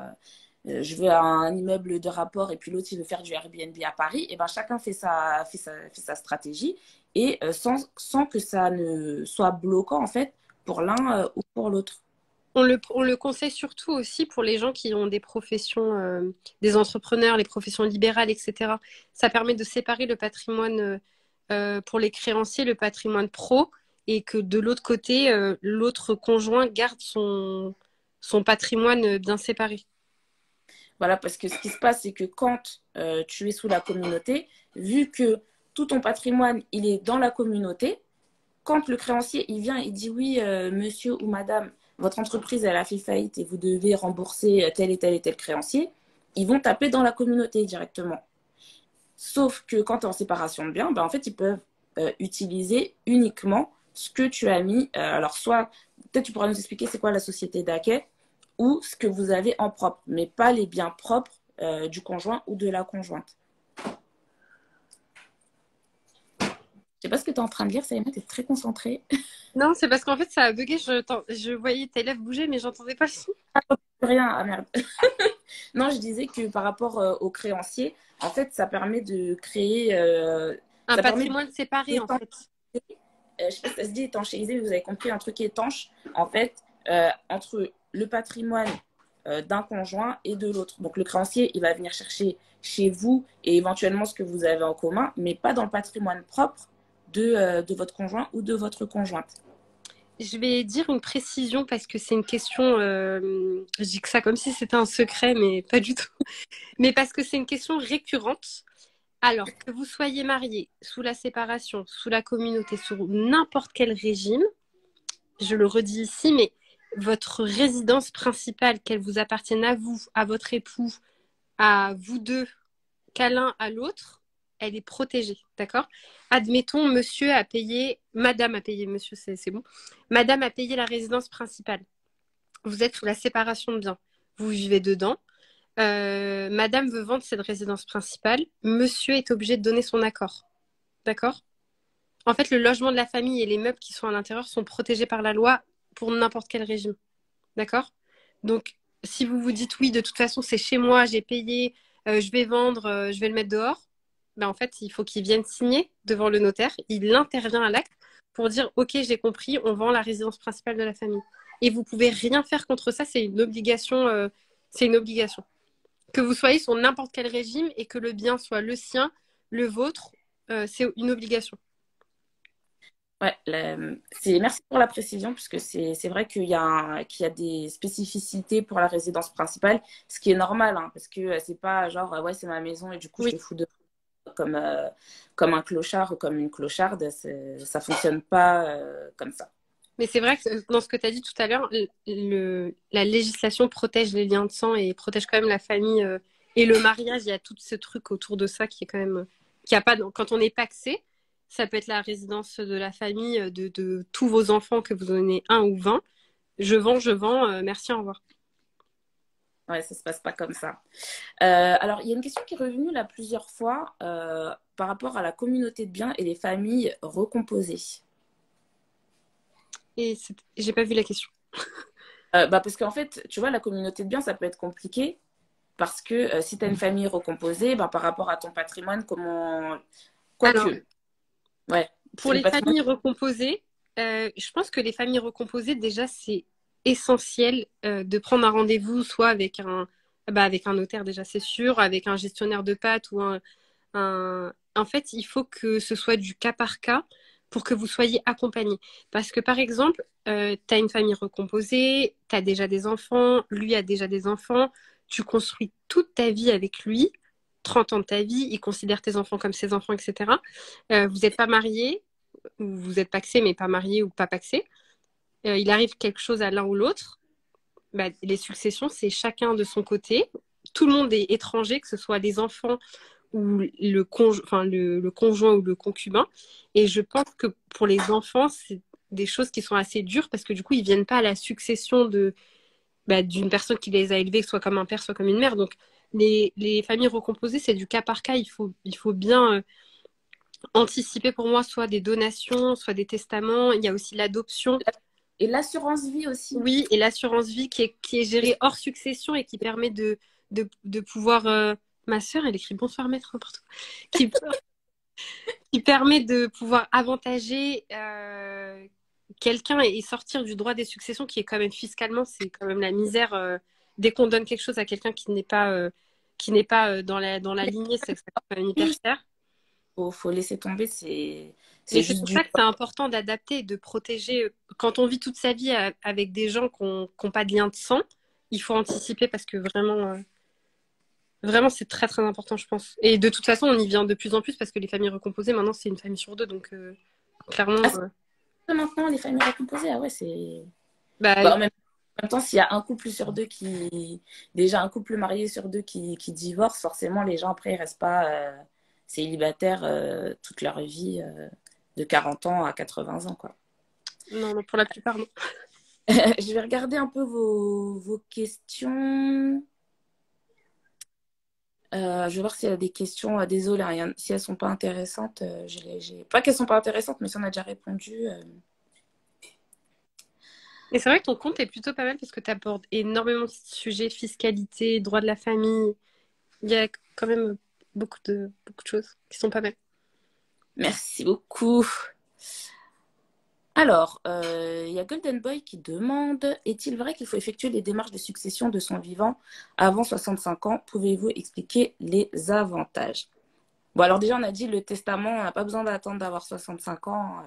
je veux un immeuble de rapport et puis l'autre il veut faire du Airbnb à Paris, et ben chacun fait sa stratégie et sans que ça ne soit bloquant en fait pour l'un ou pour l'autre. on le conseille surtout aussi pour les gens qui ont des professions, des entrepreneurs, les professions libérales, etc. Ça permet de séparer le patrimoine pour les créanciers, le patrimoine pro, et que de l'autre côté, l'autre conjoint garde son patrimoine bien séparé. Voilà, parce que ce qui se passe, c'est que quand tu es sous la communauté, vu que tout ton patrimoine, il est dans la communauté, quand le créancier, il vient, il dit oui, monsieur ou madame, votre entreprise, elle a fait faillite et vous devez rembourser tel et tel et tel créancier, ils vont taper dans la communauté directement. Sauf que quand tu es en séparation de biens, ben, en fait, ils peuvent utiliser uniquement ce que tu as mis. Alors, soit, peut-être tu pourras nous expliquer c'est quoi la société d'accueil ou ce que vous avez en propre, mais pas les biens propres du conjoint ou de la conjointe. Je sais pas ce que tu es en train de dire, Saïma, tu es très concentrée. Non, c'est parce qu'en fait, ça a bugué. Je voyais tes lèvres bouger, mais j'entendais pas le son. Rien, ah merde. Non, je disais que par rapport aux créanciers, en fait, ça permet de créer, Un ça permet patrimoine séparé, en d'étendre, fait. je sais pas si ça se dit étanchéiser, vous avez compris, un truc étanche, en fait, entre le patrimoine d'un conjoint et de l'autre. Donc, le créancier, il va venir chercher chez vous et éventuellement ce que vous avez en commun, mais pas dans le patrimoine propre de votre conjoint ou de votre conjointe. Je vais dire une précision parce que c'est une question. Je dis que ça comme si c'était un secret, mais pas du tout. Mais parce que c'est une question récurrente. Alors, que vous soyez marié sous la séparation, sous la communauté, sous n'importe quel régime, je le redis ici, mais votre résidence principale, qu'elle vous appartienne à vous, à votre époux, à vous deux, qu'à l'un à l'autre, elle est protégée, d'accord? Admettons, monsieur a payé, madame a payé, monsieur, c'est bon. Madame a payé la résidence principale. Vous êtes sous la séparation de biens. Vous vivez dedans. Madame veut vendre cette résidence principale. Monsieur est obligé de donner son accord. D'accord? En fait, le logement de la famille et les meubles qui sont à l'intérieur sont protégés par la loi pour n'importe quel régime. D'accord? Donc, si vous vous dites oui, de toute façon, c'est chez moi, j'ai payé, je vais vendre, je vais le mettre dehors, ben, en fait, il faut qu'il vienne signer devant le notaire. Il intervient à l'acte pour dire ok, j'ai compris, on vend la résidence principale de la famille. Et vous pouvez rien faire contre ça, c'est une obligation, c'est une obligation. Que vous soyez sur n'importe quel régime et que le bien soit le sien, le vôtre, c'est une obligation. Ouais, merci pour la précision, puisque c'est vrai qu'il y a des spécificités pour la résidence principale, ce qui est normal, hein, parce que c'est pas genre, ouais, c'est ma maison et du coup, je te Oui. fous de comme, comme un clochard ou comme une clocharde. Ça fonctionne pas comme ça. Mais c'est vrai que dans ce que tu as dit tout à l'heure, la législation protège les liens de sang et protège quand même la famille et le mariage. Il y a tout ce truc autour de ça qui est quand même, qui a pas, quand on est pacsé, ça peut être la résidence de la famille, de tous vos enfants que vous donnez un ou 20. Je vends, merci, au revoir. Ouais, ça se passe pas comme ça. Alors, il y a une question qui est revenue là plusieurs fois par rapport à la communauté de biens et les familles recomposées. Et j'ai pas vu la question. Bah, parce qu'en fait, tu vois, la communauté de biens, ça peut être compliqué parce que si tu as une famille recomposée, bah, par rapport à ton patrimoine, comment. Alors, Quoique, ouais, pour c'est le les patrimoine. familles recomposées, je pense que les familles recomposées, déjà, c'est essentiel de prendre un rendez-vous, soit avec avec un notaire, déjà, c'est sûr, avec un gestionnaire de pâtes ou En fait, il faut que ce soit du cas par cas pour que vous soyez accompagné. Parce que, par exemple, tu as une famille recomposée, tu as déjà des enfants, lui a déjà des enfants, tu construis toute ta vie avec lui, 30 ans de ta vie, il considère tes enfants comme ses enfants, etc. Vous n'êtes pas mariés, ou vous êtes paxé, mais pas marié ou pas paxé. Il arrive quelque chose à l'un ou l'autre. Les successions, c'est chacun de son côté. Tout le monde est étranger, que ce soit les enfants ou le conjoint ou le concubin. Et je pense que pour les enfants, c'est des choses qui sont assez dures parce que du coup, ils viennent pas à la succession d'une personne qui les a élevés, soit comme un père, soit comme une mère. Donc, les familles recomposées, c'est du cas par cas. Il faut bien anticiper pour moi soit des donations, soit des testaments. Il y a aussi l'adoption. Et l'assurance vie aussi. Oui, et l'assurance vie qui est gérée hors succession et qui permet de pouvoir. Ma sœur, elle écrit bonsoir maître, n'importe quoi. Qui, qui permet de pouvoir avantager quelqu'un et sortir du droit des successions qui est quand même fiscalement, c'est quand même la misère. Dès qu'on donne quelque chose à quelqu'un qui n'est pas dans la lignée, c'est quand même hyper cher. Faut laisser tomber, Mais c'est c'est juste pour du. ça que c'est important d'adapter et de protéger. Quand on vit toute sa vie avec des gens qui n'ont pas de lien de sang, il faut anticiper parce que vraiment, c'est très très important, je pense. Et de toute façon, on y vient de plus en plus parce que les familles recomposées, maintenant, c'est une famille sur deux. Donc, clairement, Ah, c'est maintenant, les familles recomposées, ah ouais, c'est. bah, Bah, en même temps, s'il y a un couple sur deux qui. Déjà, un couple marié sur deux qui divorce, forcément, les gens après, ils restent pas célibataires toute leur vie de 40 ans à 80 ans, quoi. non, non, pour la plupart, non. Je vais regarder un peu vos questions. Je vais voir s'il y a des questions. Désolée, hein, si elles sont pas intéressantes, pas qu'elles sont pas intéressantes, mais si on a déjà répondu. Et c'est vrai que ton compte est plutôt pas mal parce que tu abordes énormément de sujets, fiscalité, droit de la famille. Il y a quand même beaucoup de choses qui sont pas mal. Merci beaucoup. Alors, il y a Golden Boy qui demande, est-il vrai qu'il faut effectuer les démarches de succession de son vivant avant 65 ans? Pouvez-vous expliquer les avantages? Bon, alors déjà, on a dit le testament, on n'a pas besoin d'attendre d'avoir 65 ans.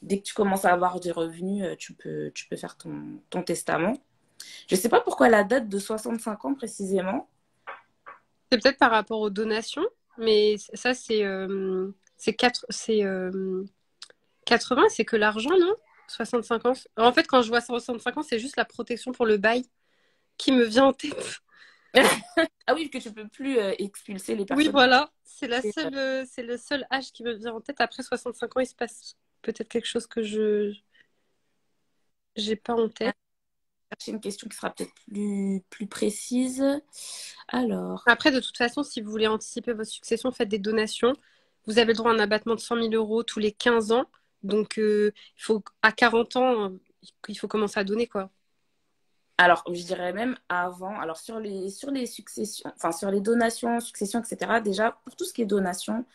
Dès que tu commences à avoir des revenus, tu peux faire ton testament. Je ne sais pas pourquoi la date de 65 ans précisément. C'est peut-être par rapport aux donations, mais ça, c'est 80, c'est que l'argent, non? 65 ans. En fait, quand je vois 65 ans, c'est juste la protection pour le bail qui me vient en tête. Ah oui, que tu peux plus expulser les Oui, personnes. voilà. C'est le seul âge qui me vient en tête. Après 65 ans, il se passe peut-être quelque chose que je j'ai pas en tête. Chercher une question qui sera peut-être plus précise. Alors, Après, de toute façon, si vous voulez anticiper votre succession, faites des donations. Vous avez le droit à un abattement de 100 000 euros tous les 15 ans. Donc, à 40 ans, il faut commencer à donner, quoi. alors, je dirais même avant. Alors, sur les successions, enfin, sur les donations, successions, etc., déjà, pour tout ce qui est donation,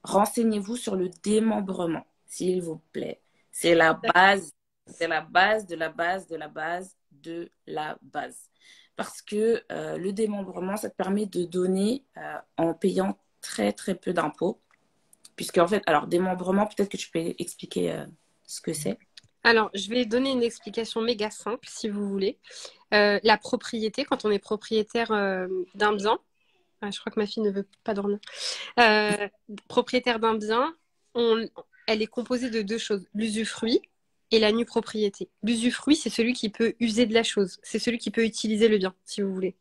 renseignez-vous sur le démembrement, s'il vous plaît. C'est la base. C'est la base de la base de la base de la base. Parce que le démembrement, ça te permet de donner en payant très, très peu d'impôts. Puisque, en fait, alors, démembrement, peut-être que tu peux expliquer ce que c'est. Alors, je vais donner une explication méga simple, si vous voulez. La propriété, quand on est propriétaire d'un bien, ah, je crois que ma fille ne veut pas dormir. Euh, Propriétaire d'un bien, elle est composée de deux choses, l'usufruit et la nue propriété. L'usufruit, c'est celui qui peut user de la chose, c'est celui qui peut utiliser le bien, si vous voulez.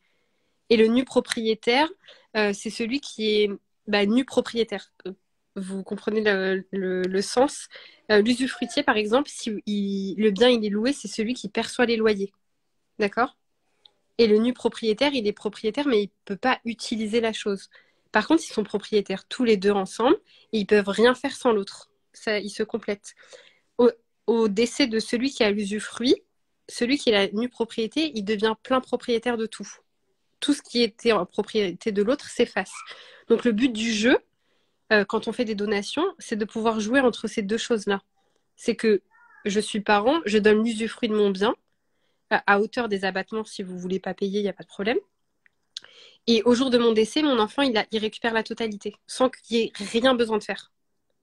Et le nu propriétaire, c'est celui qui est nu propriétaire. Vous comprenez le sens. L'usufruitier, par exemple, si le bien il est loué, c'est celui qui perçoit les loyers. D'accord? Et le nu propriétaire, il est propriétaire, mais il ne peut pas utiliser la chose. Par contre, ils sont propriétaires tous les deux ensemble et ils peuvent rien faire sans l'autre. Ça, ils se complètent. Au, au décès de celui qui a l'usufruit, celui qui est la nue propriété, il devient plein propriétaire de tout. Tout ce qui était en propriété de l'autre s'efface. Donc le but du jeu, quand on fait des donations, c'est de pouvoir jouer entre ces deux choses-là. C'est que je suis parent, je donne l'usufruit de mon bien à hauteur des abattements. Si vous voulez pas payer, il n'y a pas de problème. Et au jour de mon décès, mon enfant, il récupère la totalité, sans qu'il y ait rien besoin de faire.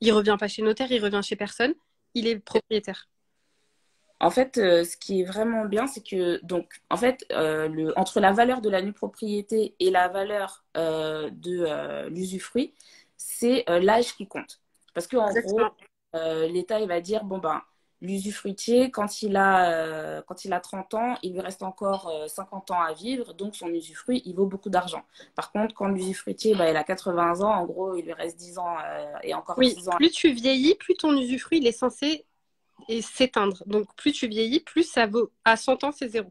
Il revient pas chez notaire, il revient chez personne, il est propriétaire. En fait, ce qui est vraiment bien, c'est que, donc, en fait, entre la valeur de la nue propriété et la valeur de l'usufruit, c'est l'âge qui compte. Parce qu'en gros, Exactement. l'État, il va dire, bon, ben, L'usufruitier, quand il a 30 ans, il lui reste encore 50 ans à vivre, donc son usufruit, il vaut beaucoup d'argent. Par contre, quand l'usufruitier, bah, il a 80 ans, en gros, il lui reste 10 ans et encore Oui, 10 ans. plus tu vieillis, plus ton usufruit il est censé s'éteindre. Donc plus tu vieillis, plus ça vaut. À 100 ans, c'est zéro.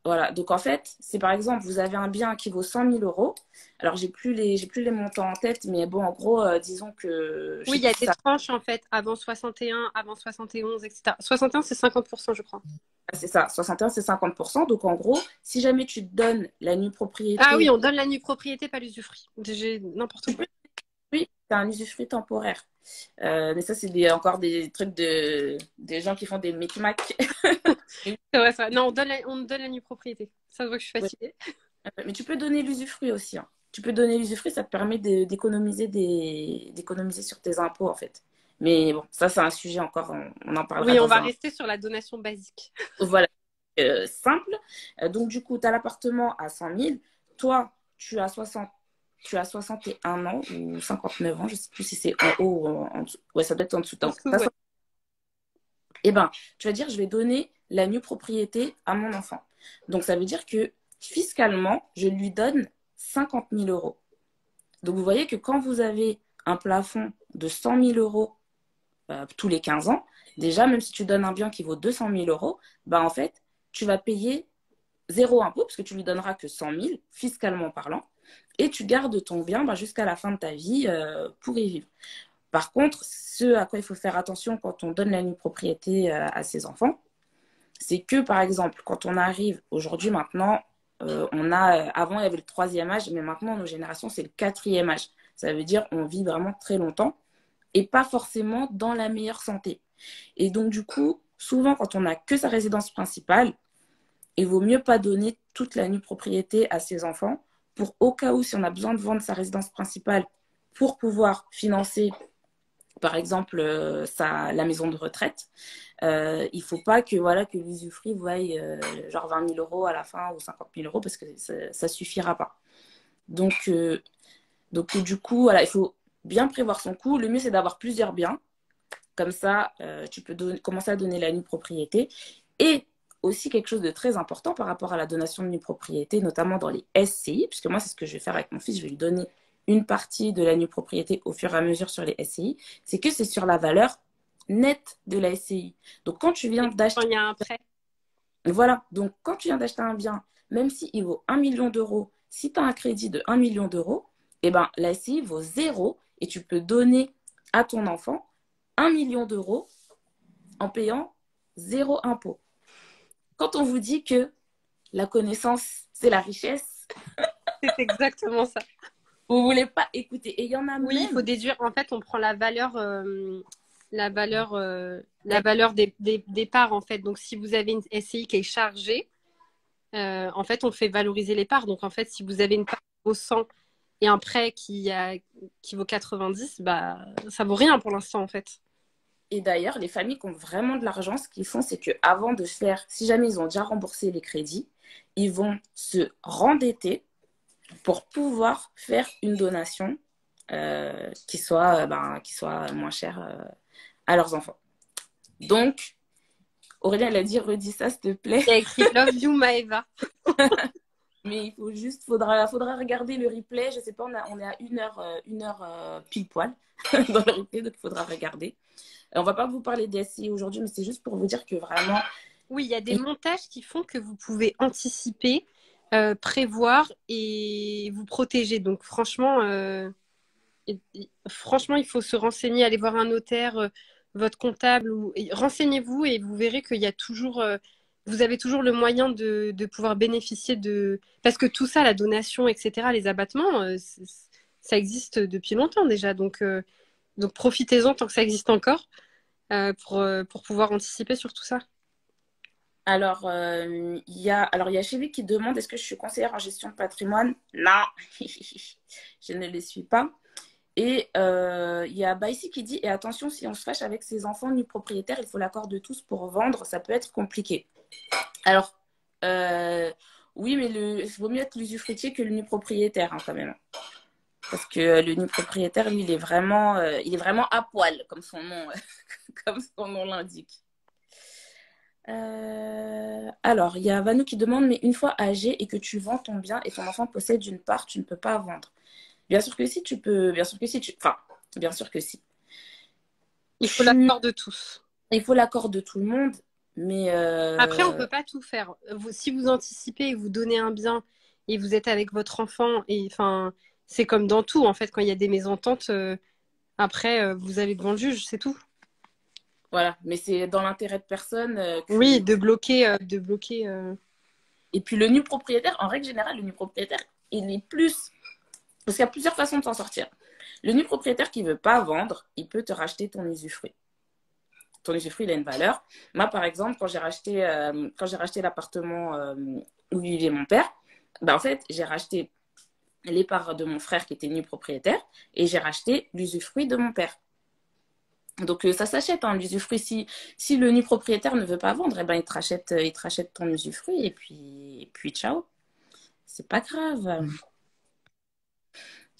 Voilà. Donc, en fait, c'est par exemple, vous avez un bien qui vaut 100 000 euros. Alors, j'ai plus les montants en tête, mais bon, en gros, disons que, je Oui, sais il y plus a si des ça, tranches en fait, avant 61, avant 71, etc. 61, c'est 50%, je crois. c'est ça, 61, c'est 50%. Donc, en gros, si jamais tu te donnes la nue Ah oui, propriété, on donne la nue propriété, pas l'usufruit. J'ai n'importe tu quoi. peux, oui, c'est un usufruit temporaire. Mais ça, c'est encore des trucs des gens qui font des micmacs. C'est vrai, ça. Non, on donne la nue propriété. Ça se voit que je suis Ouais. fatiguée. Mais tu peux donner l'usufruit aussi, hein. Tu peux donner l'usufruit, ça te permet d'économiser sur tes impôts, en fait. Mais bon, ça, c'est un sujet encore, on en parlera Oui, on dans va un... rester sur la donation basique. Voilà, simple. Donc, du coup, tu as l'appartement à 100 000. Toi, tu as 61 ans ou 59 ans, je ne sais plus si c'est en haut ou en dessous. Ouais, ça doit être en dessous. En Donc, dessous, ouais. eh ben, tu vas dire, je vais donner la nue propriété à mon enfant. Donc, ça veut dire que fiscalement, je lui donne 50 000 euros. Donc, vous voyez que quand vous avez un plafond de 100 000 euros tous les 15 ans, déjà, même si tu donnes un bien qui vaut 200 000 euros, bah, en fait, tu vas payer zéro impôt parce que tu lui donneras que 100 000 fiscalement parlant, et tu gardes ton bien bah, jusqu'à la fin de ta vie pour y vivre. Par contre, ce à quoi il faut faire attention quand on donne la nue propriété à ses enfants, c'est que, par exemple, quand on arrive aujourd'hui, maintenant, avant, il y avait le troisième âge, mais maintenant, nos générations, c'est le quatrième âge. Ça veut dire on vit vraiment très longtemps et pas forcément dans la meilleure santé. Et donc, du coup, souvent, quand on n'a que sa résidence principale, il vaut mieux pas donner toute la nue propriété à ses enfants pour, au cas où, si on a besoin de vendre sa résidence principale pour pouvoir financer, par exemple, la maison de retraite, il faut pas que voilà que l'usufruit voie genre 20 000 euros à la fin ou 50 000 euros parce que ça suffira pas. Donc, du coup, voilà, il faut bien prévoir son coût. Le mieux, c'est d'avoir plusieurs biens. Comme ça, tu peux commencer à donner la nue propriété. Et aussi quelque chose de très important par rapport à la donation de nue propriété, notamment dans les SCI, puisque moi, c'est ce que je vais faire avec mon fils, je vais lui donner une partie de la nue propriété au fur et à mesure sur les SCI, c'est que c'est sur la valeur nette de la SCI. Donc, quand tu viens Quand d'acheter... il y a un prêt. Voilà, donc quand tu viens d'acheter un bien, même s'il vaut 1 million d'euros, si tu as un crédit de 1 million d'euros, eh ben, la SCI vaut zéro et tu peux donner à ton enfant 1 million d'euros en payant zéro impôt. Quand on vous dit que la connaissance, c'est la richesse, C'est exactement ça. vous voulez pas écouter. Et il y en a Oui, il faut même, déduire. En fait, on prend la valeur des parts, en fait. Donc, si vous avez une SCI qui est chargée, en fait, on fait valoriser les parts. Donc, en fait, si vous avez une part qui vaut 100 et un prêt qui vaut 90, bah, ça vaut rien pour l'instant, en fait. et d'ailleurs, les familles qui ont vraiment de l'argent, ce qu'ils font, c'est qu'avant de faire, si jamais ils ont déjà remboursé les crédits, ils vont se rendetter pour pouvoir faire une donation qui soit moins chère à leurs enfants. Donc, Aurélien, elle a dit, redis ça, s'il te plaît. Il y a écrit Love you, Maeva. Mais faudra regarder le replay. Je sais pas, on est à une heure pile poil dans le replay, donc il faudra regarder. On va pas vous parler des SCI aujourd'hui, mais c'est juste pour vous dire que vraiment, Oui, il y a des montages qui font que vous pouvez anticiper, prévoir et vous protéger. Donc, franchement, il faut se renseigner, aller voir un notaire, votre comptable, renseignez-vous et vous verrez qu'il y a toujours, vous avez toujours le moyen de pouvoir bénéficier de... Parce que tout ça, la donation, etc., les abattements, ça existe depuis longtemps déjà. Donc profitez-en tant que ça existe encore pour pouvoir anticiper sur tout ça. il y a Chevy qui demande est-ce que je suis conseillère en gestion de patrimoine? Non, je ne le suis pas. Et il y a Baïsi qui dit et attention, si on se fâche avec ses enfants nus propriétaires, il faut l'accord de tous pour vendre, ça peut être compliqué. Alors, euh, oui, mais il vaut mieux être l'usufruitier que le nu propriétaire, hein, quand même. Parce que le nu propriétaire, lui, il est vraiment à poil, comme son nom comme son nom l'indique. Alors, il y a Vanou qui demande, mais une fois âgé et que tu vends ton bien et ton enfant possède une part, tu ne peux pas vendre. Bien sûr que si, tu peux. Bien sûr que si, enfin, bien sûr que si. Il faut l'accord de tous. Il faut l'accord de tout le monde, mais Après, on ne peut pas tout faire. Si vous anticipez et vous donnez un bien et vous êtes avec votre enfant, et enfin, c'est comme dans tout, en fait, quand il y a des mésententes, après, vous allez devant le juge, c'est tout. voilà, mais c'est dans l'intérêt de personne Oui, de bloquer, de bloquer. Et puis le nu propriétaire, en règle générale, le nu propriétaire, il est plus. Parce qu'il y a plusieurs façons de s'en sortir. Le nu propriétaire qui ne veut pas vendre, il peut te racheter ton usufruit. Ton usufruit, il a une valeur. Moi, par exemple, quand j'ai racheté l'appartement où vivait mon père, bah, en fait, j'ai racheté les parts de mon frère qui était nu propriétaire et j'ai racheté l'usufruit de mon père. Donc ça s'achète, hein, l'usufruit. Si le nu propriétaire ne veut pas vendre, eh ben, il te rachète ton usufruit et puis ciao. C'est pas grave.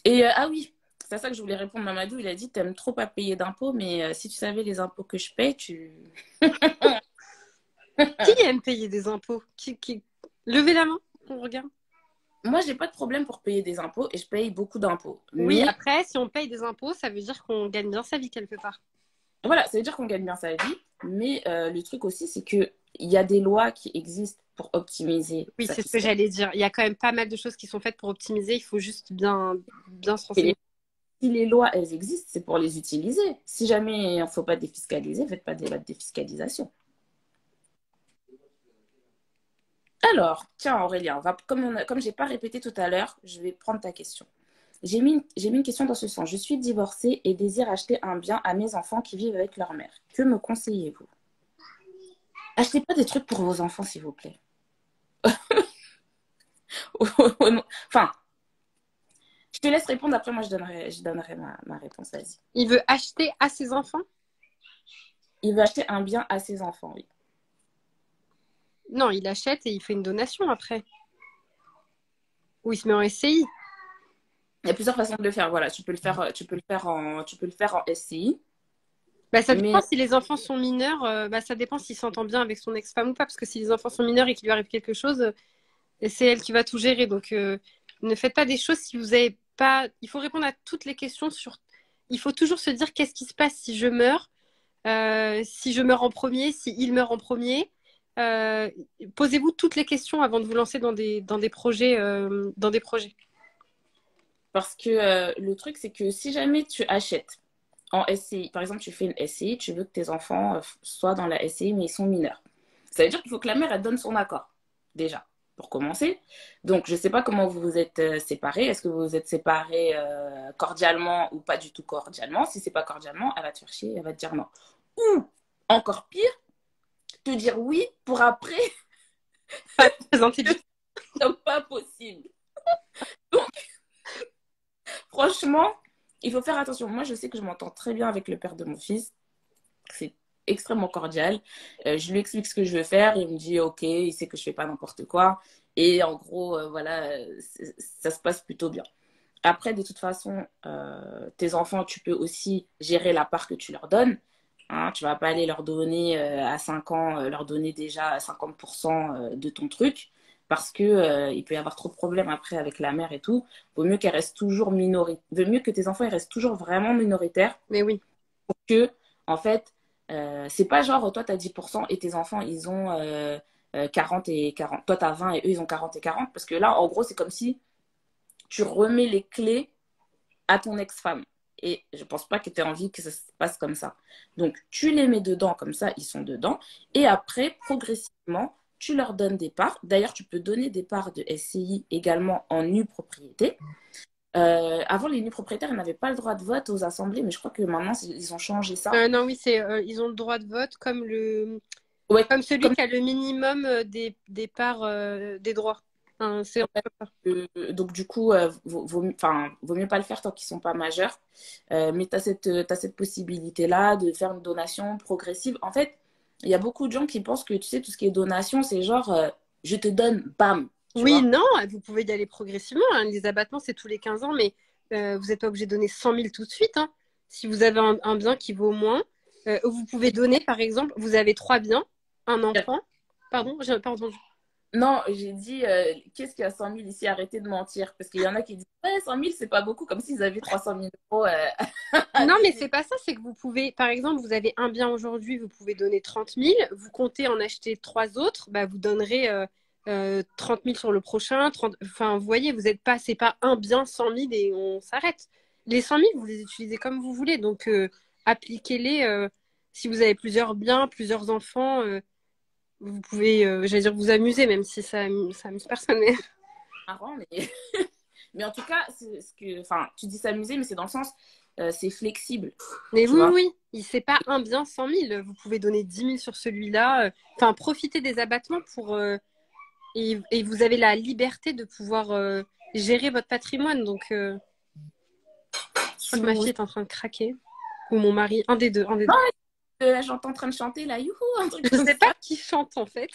Et ah oui, c'est à ça que je voulais répondre, Mamadou. Il a dit, t'aimes trop pas payer d'impôts, mais si tu savais les impôts que je paye, tu... Qui aime payer des impôts? Levez la main, on regarde. Moi, j'ai pas de problème pour payer des impôts et je paye beaucoup d'impôts. Oui, Mais après, si on paye des impôts, ça veut dire qu'on gagne bien sa vie quelque part. voilà, ça veut dire qu'on gagne bien sa vie. Mais le truc aussi, c'est qu'il y a des lois qui existent pour optimiser Oui, sa c'est ce que fiscalité. j'allais dire. Il y a quand même pas mal de choses qui sont faites pour optimiser. Il faut juste bien se Et renseigner. si les lois, elles existent, c'est pour les utiliser. Si jamais il ne faut pas défiscaliser, faites pas de débat de défiscalisation. Alors, tiens Aurélien, comme je n'ai pas répété tout à l'heure, je vais prendre ta question. J'ai mis une question dans ce sens. Je suis divorcée et désire acheter un bien à mes enfants qui vivent avec leur mère. Que me conseillez-vous? Achetez pas des trucs pour vos enfants, s'il vous plaît. Enfin, je te laisse répondre, après moi je donnerai ma réponse. Vas-y. Il veut acheter à ses enfants? Il veut acheter un bien à ses enfants, oui. Non, il achète et il fait une donation après. Ou il se met en SCI. Il y a plusieurs façons de le faire. Voilà, tu peux le faire en SCI. Bah, ça dépend Mais si les enfants sont mineurs. Bah, ça dépend s'il s'entend bien avec son ex-femme ou pas. Parce que si les enfants sont mineurs et qu'il lui arrive quelque chose, c'est elle qui va tout gérer. Donc, ne faites pas des choses si vous n'avez pas. Il faut répondre à toutes les questions sur. Il faut toujours se dire qu'est-ce qui se passe si je meurs, si je meurs en premier, si il meurt en premier. Euh, Posez-vous toutes les questions avant de vous lancer dans des projets, dans des projets. parce que le truc, c'est que si jamais tu achètes en SCI, par exemple, tu fais une SCI, tu veux que tes enfants soient dans la SCI, mais ils sont mineurs. Ça veut dire qu'il faut que la mère, elle donne son accord, déjà, pour commencer. Donc, je ne sais pas comment vous vous êtes séparés. Est-ce que vous vous êtes séparés cordialement ou pas du tout cordialement? Si c'est pas cordialement, elle va te faire chier, elle va te dire non. Ou, encore pire, te dire oui pour après, Pas très intelligent. c'est pas possible. Donc, franchement, il faut faire attention. Moi, je sais que je m'entends très bien avec le père de mon fils. C'est extrêmement cordial. Je lui explique ce que je veux faire. Il me dit OK, il sait que je fais pas n'importe quoi. Et en gros, voilà, ça se passe plutôt bien. Après, de toute façon, tes enfants, tu peux aussi gérer la part que tu leur donnes. Hein, tu vas pas aller leur donner à 5 ans, leur donner déjà 50% de ton truc. Parce que il peut y avoir trop de problèmes après avec la mère et tout. Vaut mieux qu'elle reste toujours minoritaire. Vaut mieux que tes enfants ils restent toujours vraiment minoritaires Mais oui. que, en fait, c'est pas genre, toi, tu as 10% et tes enfants, ils ont 40 et 40. Toi, tu as 20 et eux, ils ont 40 et 40. Parce que là, en gros, c'est comme si tu remets les clés à ton ex-femme. Et je pense pas que tu aies envie que ça se passe comme ça. Donc, tu les mets dedans, comme ça, ils sont dedans. Et après, progressivement, tu leur donnes des parts. D'ailleurs, tu peux donner des parts de SCI également en nue propriété. Avant, les nus propriétaires, ils n'avaient pas le droit de vote aux assemblées, mais je crois que maintenant, ils ont changé ça. Non, oui, ils ont le droit de vote Ouais, comme celui comme qui a le minimum des parts des droits. Hein, c'est donc du coup, vaut mieux pas le faire tant qu'ils sont pas majeurs. Mais t'as cette possibilité-là de faire une donation progressive. En fait, il y a beaucoup de gens qui pensent que, tu sais, tout ce qui est donation, c'est genre, je te donne, bam, tu Oui, vois. non, vous pouvez y aller progressivement. Hein. Les abattements, c'est tous les 15 ans, mais vous n'êtes pas obligé de donner 100 000 tout de suite. Hein. Si vous avez un bien qui vaut moins, Vous pouvez donner, par exemple, vous avez 3 biens, un enfant. Pardon, j'ai pas entendu. Non, j'ai dit, qu'est-ce qu'il y a 100 000 ici? Arrêtez de mentir. Parce qu'il y en a qui disent, ouais, 100 000, c'est pas beaucoup, comme s'ils avaient 300 000 euros à Non, mais donner. c'est pas ça, c'est que vous pouvez, par exemple, vous avez un bien aujourd'hui, vous pouvez donner 30 000, vous comptez en acheter 3 autres, bah, vous donnerez 30 000 sur le prochain. 30. Enfin, vous voyez, vous êtes pas, c'est pas un bien 100 000 et on s'arrête. Les 100 000, vous les utilisez comme vous voulez, donc appliquez-les. Si vous avez plusieurs biens, plusieurs enfants, vous pouvez, j'allais dire, vous amuser, même si ça amuse personne. Mais... Marrant, mais... mais en tout cas, c'est ce que... enfin, tu dis s'amuser, mais c'est dans le sens, c'est flexible, Mais tu oui, vois. oui, c'est pas un bien 100 000. Vous pouvez donner 10 000 sur celui-là. Enfin, profitez des abattements pour, et vous avez la liberté de pouvoir gérer votre patrimoine. Donc, je crois Si que ma vous... fille est en train de craquer. Ou mon mari, un des deux, un des Non, deux. j'entends en train de chanter, là, youhou, un truc Je comme sais pas ça. qui chante en fait.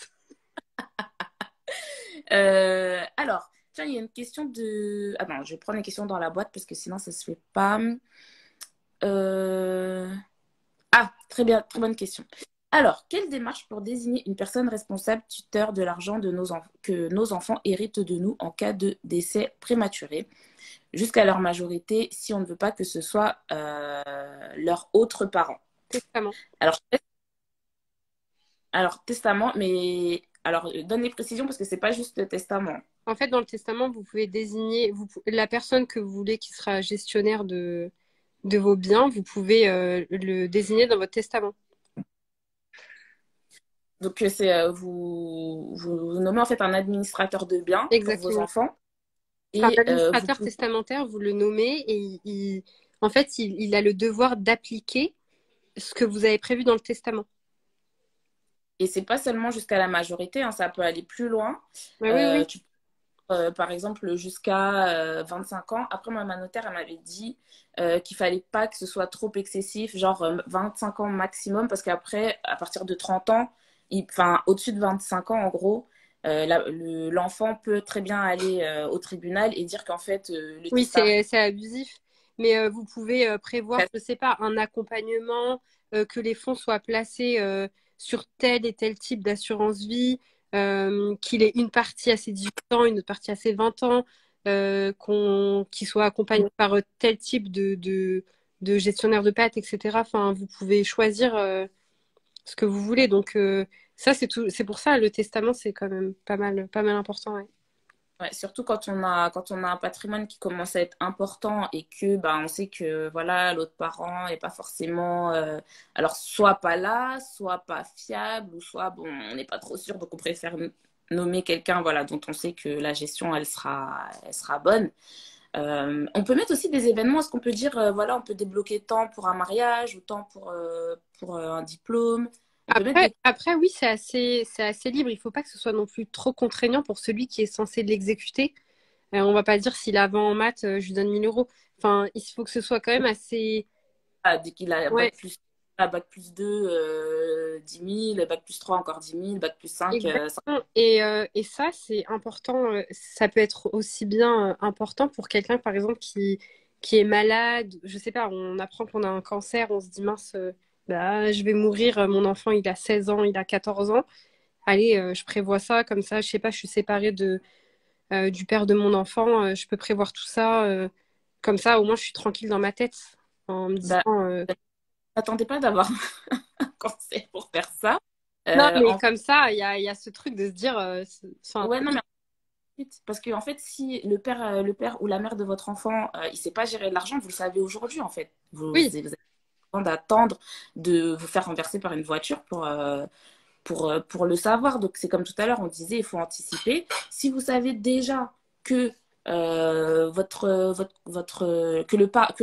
Alors, tiens, il y a une question de... Ah non, je vais prendre les questions dans la boîte, parce que sinon, ça se fait pas. Euh, Ah, très bien, très bonne question. Alors, quelle démarche pour désigner une personne responsable tuteur de l'argent de que nos enfants héritent de nous en cas de décès prématuré, jusqu'à leur majorité, si on ne veut pas que ce soit leurs autres parents? Testament. Alors, testament, mais alors donne les précisions parce que c'est pas juste le testament. En fait, dans le testament, vous pouvez désigner la personne que vous voulez qui sera gestionnaire de vos biens. Vous pouvez le désigner dans votre testament. Donc, c'est vous nommez en fait un administrateur de biens pour vos Exactement. enfants C'est un et vous administrateur pouvez... testamentaire, vous le nommez et en fait, il a le devoir d'appliquer ce que vous avez prévu dans le testament. Et c'est pas seulement jusqu'à la majorité, hein, ça peut aller plus loin. Ouais, oui, oui. Tu par exemple, jusqu'à 25 ans. Après, moi, ma notaire, elle m'avait dit qu'il fallait pas que ce soit trop excessif, genre 25 ans maximum, parce qu'après, à partir de 30 ans, enfin, au-dessus de 25 ans, en gros, l'enfant peut très bien aller au tribunal et dire qu'en fait, le Oui, testament... c'est abusif. Mais vous pouvez prévoir, je sais pas, un accompagnement, que les fonds soient placés sur tel et tel type d'assurance vie, qu'il ait une partie à ses 18 ans, une autre partie à ses 20 ans, qu'il soit accompagné par tel type de gestionnaire de patte, etc. Enfin, vous pouvez choisir ce que vous voulez. Donc, ça, c'est tout. C'est pour ça, le testament, c'est quand même pas mal important. Ouais. Ouais, surtout quand on a un patrimoine qui commence à être important et que bah, on sait que voilà, l'autre parent n'est pas forcément alors soit pas là, soit pas fiable, ou soit bon, on n'est pas trop sûr, donc on préfère nommer quelqu'un voilà, dont on sait que la gestion elle sera bonne. On peut mettre aussi des événements, est-ce qu'on peut dire voilà, on peut débloquer tant pour un mariage ou tant pour un diplôme. On peut mettre Après, oui, c'est assez libre. Il faut pas que ce soit non plus trop contraignant pour celui qui est censé l'exécuter. On va pas dire s'il a 20 en maths, je lui donne 1 000 euros. Enfin, il faut que ce soit quand même assez. dès qu'il a Ouais, bac plus 2 10 000, bac plus 3 encore 10 000, bac plus 5 exactement. Et ça, c'est important. Ça peut être aussi bien important pour quelqu'un, par exemple, qui est malade. Je sais pas, on apprend qu'on a un cancer, on se dit, mince, bah, je vais mourir. Mon enfant, il a 16 ans, il a 14 ans. Allez, je prévois ça, comme ça, je sais pas, je suis séparée du père de mon enfant, je peux prévoir tout ça. Comme ça, au moins, je suis tranquille dans ma tête en me disant. bah, n'attendez pas d'avoir un cancer pour faire ça. Non, mais En fait, comme ça, il y a ce truc de se dire. Enfin, ouais, non, oui, mais ensuite, parce que en fait, si le père ou la mère de votre enfant, il sait pas gérer de l'argent, vous le savez aujourd'hui, en fait. Vous oui, avez besoin d'attendre de vous faire renverser par une voiture pour le savoir. Donc, c'est comme tout à l'heure, on disait, il faut anticiper. Si vous savez déjà que que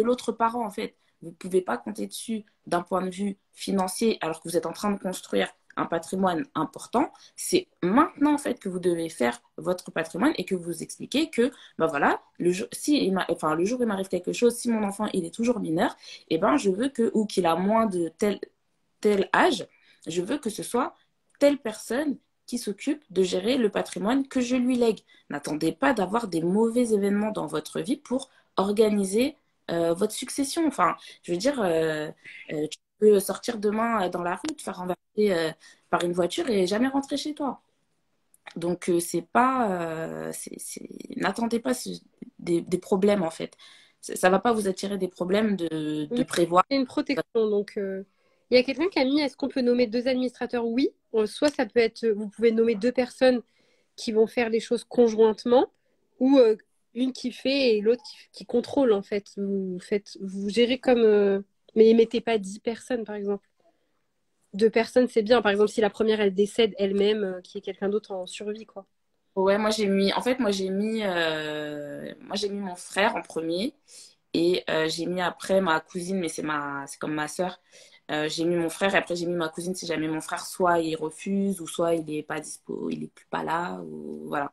l'autre parent, en fait, vous ne pouvez pas compter dessus d'un point de vue financier alors que vous êtes en train de construire un patrimoine important, c'est maintenant en fait que vous devez faire votre patrimoine et que vous expliquez que ben voilà, le jour où il m'arrive quelque chose, si mon enfant il est toujours mineur, et ben je veux que ou qu'il a moins de tel âge, je veux que ce soit telle personne qui s'occupe de gérer le patrimoine que je lui lègue. N'attendez pas d'avoir des mauvais événements dans votre vie pour organiser votre succession. Enfin, je veux dire, tu peux sortir demain dans la rue, te faire renverser par une voiture et jamais rentrer chez toi. Donc, c'est pas, n'attendez pas des problèmes, en fait. Ça va pas vous attirer des problèmes de Oui, prévoir. c'est une protection. Donc, il y a quelqu'un qui a mis, est-ce qu'on peut nommer deux administrateurs? Oui. Soit ça peut être, vous pouvez nommer deux personnes qui vont faire les choses conjointement, ou une qui fait et l'autre qui contrôle, en fait. Vous gérez comme, mais mettez pas 10 personnes, par exemple. Deux personnes, c'est bien. Par exemple, si la première, elle décède elle-même, qu'il y ait quelqu'un d'autre en survie, quoi. Ouais, en fait, moi, j'ai mis mon frère en premier et j'ai mis après ma cousine, mais c'est comme ma sœur. J'ai mis mon frère et après j'ai mis ma cousine si jamais mon frère soit il refuse ou soit il est pas dispo, il est plus pas là ou voilà.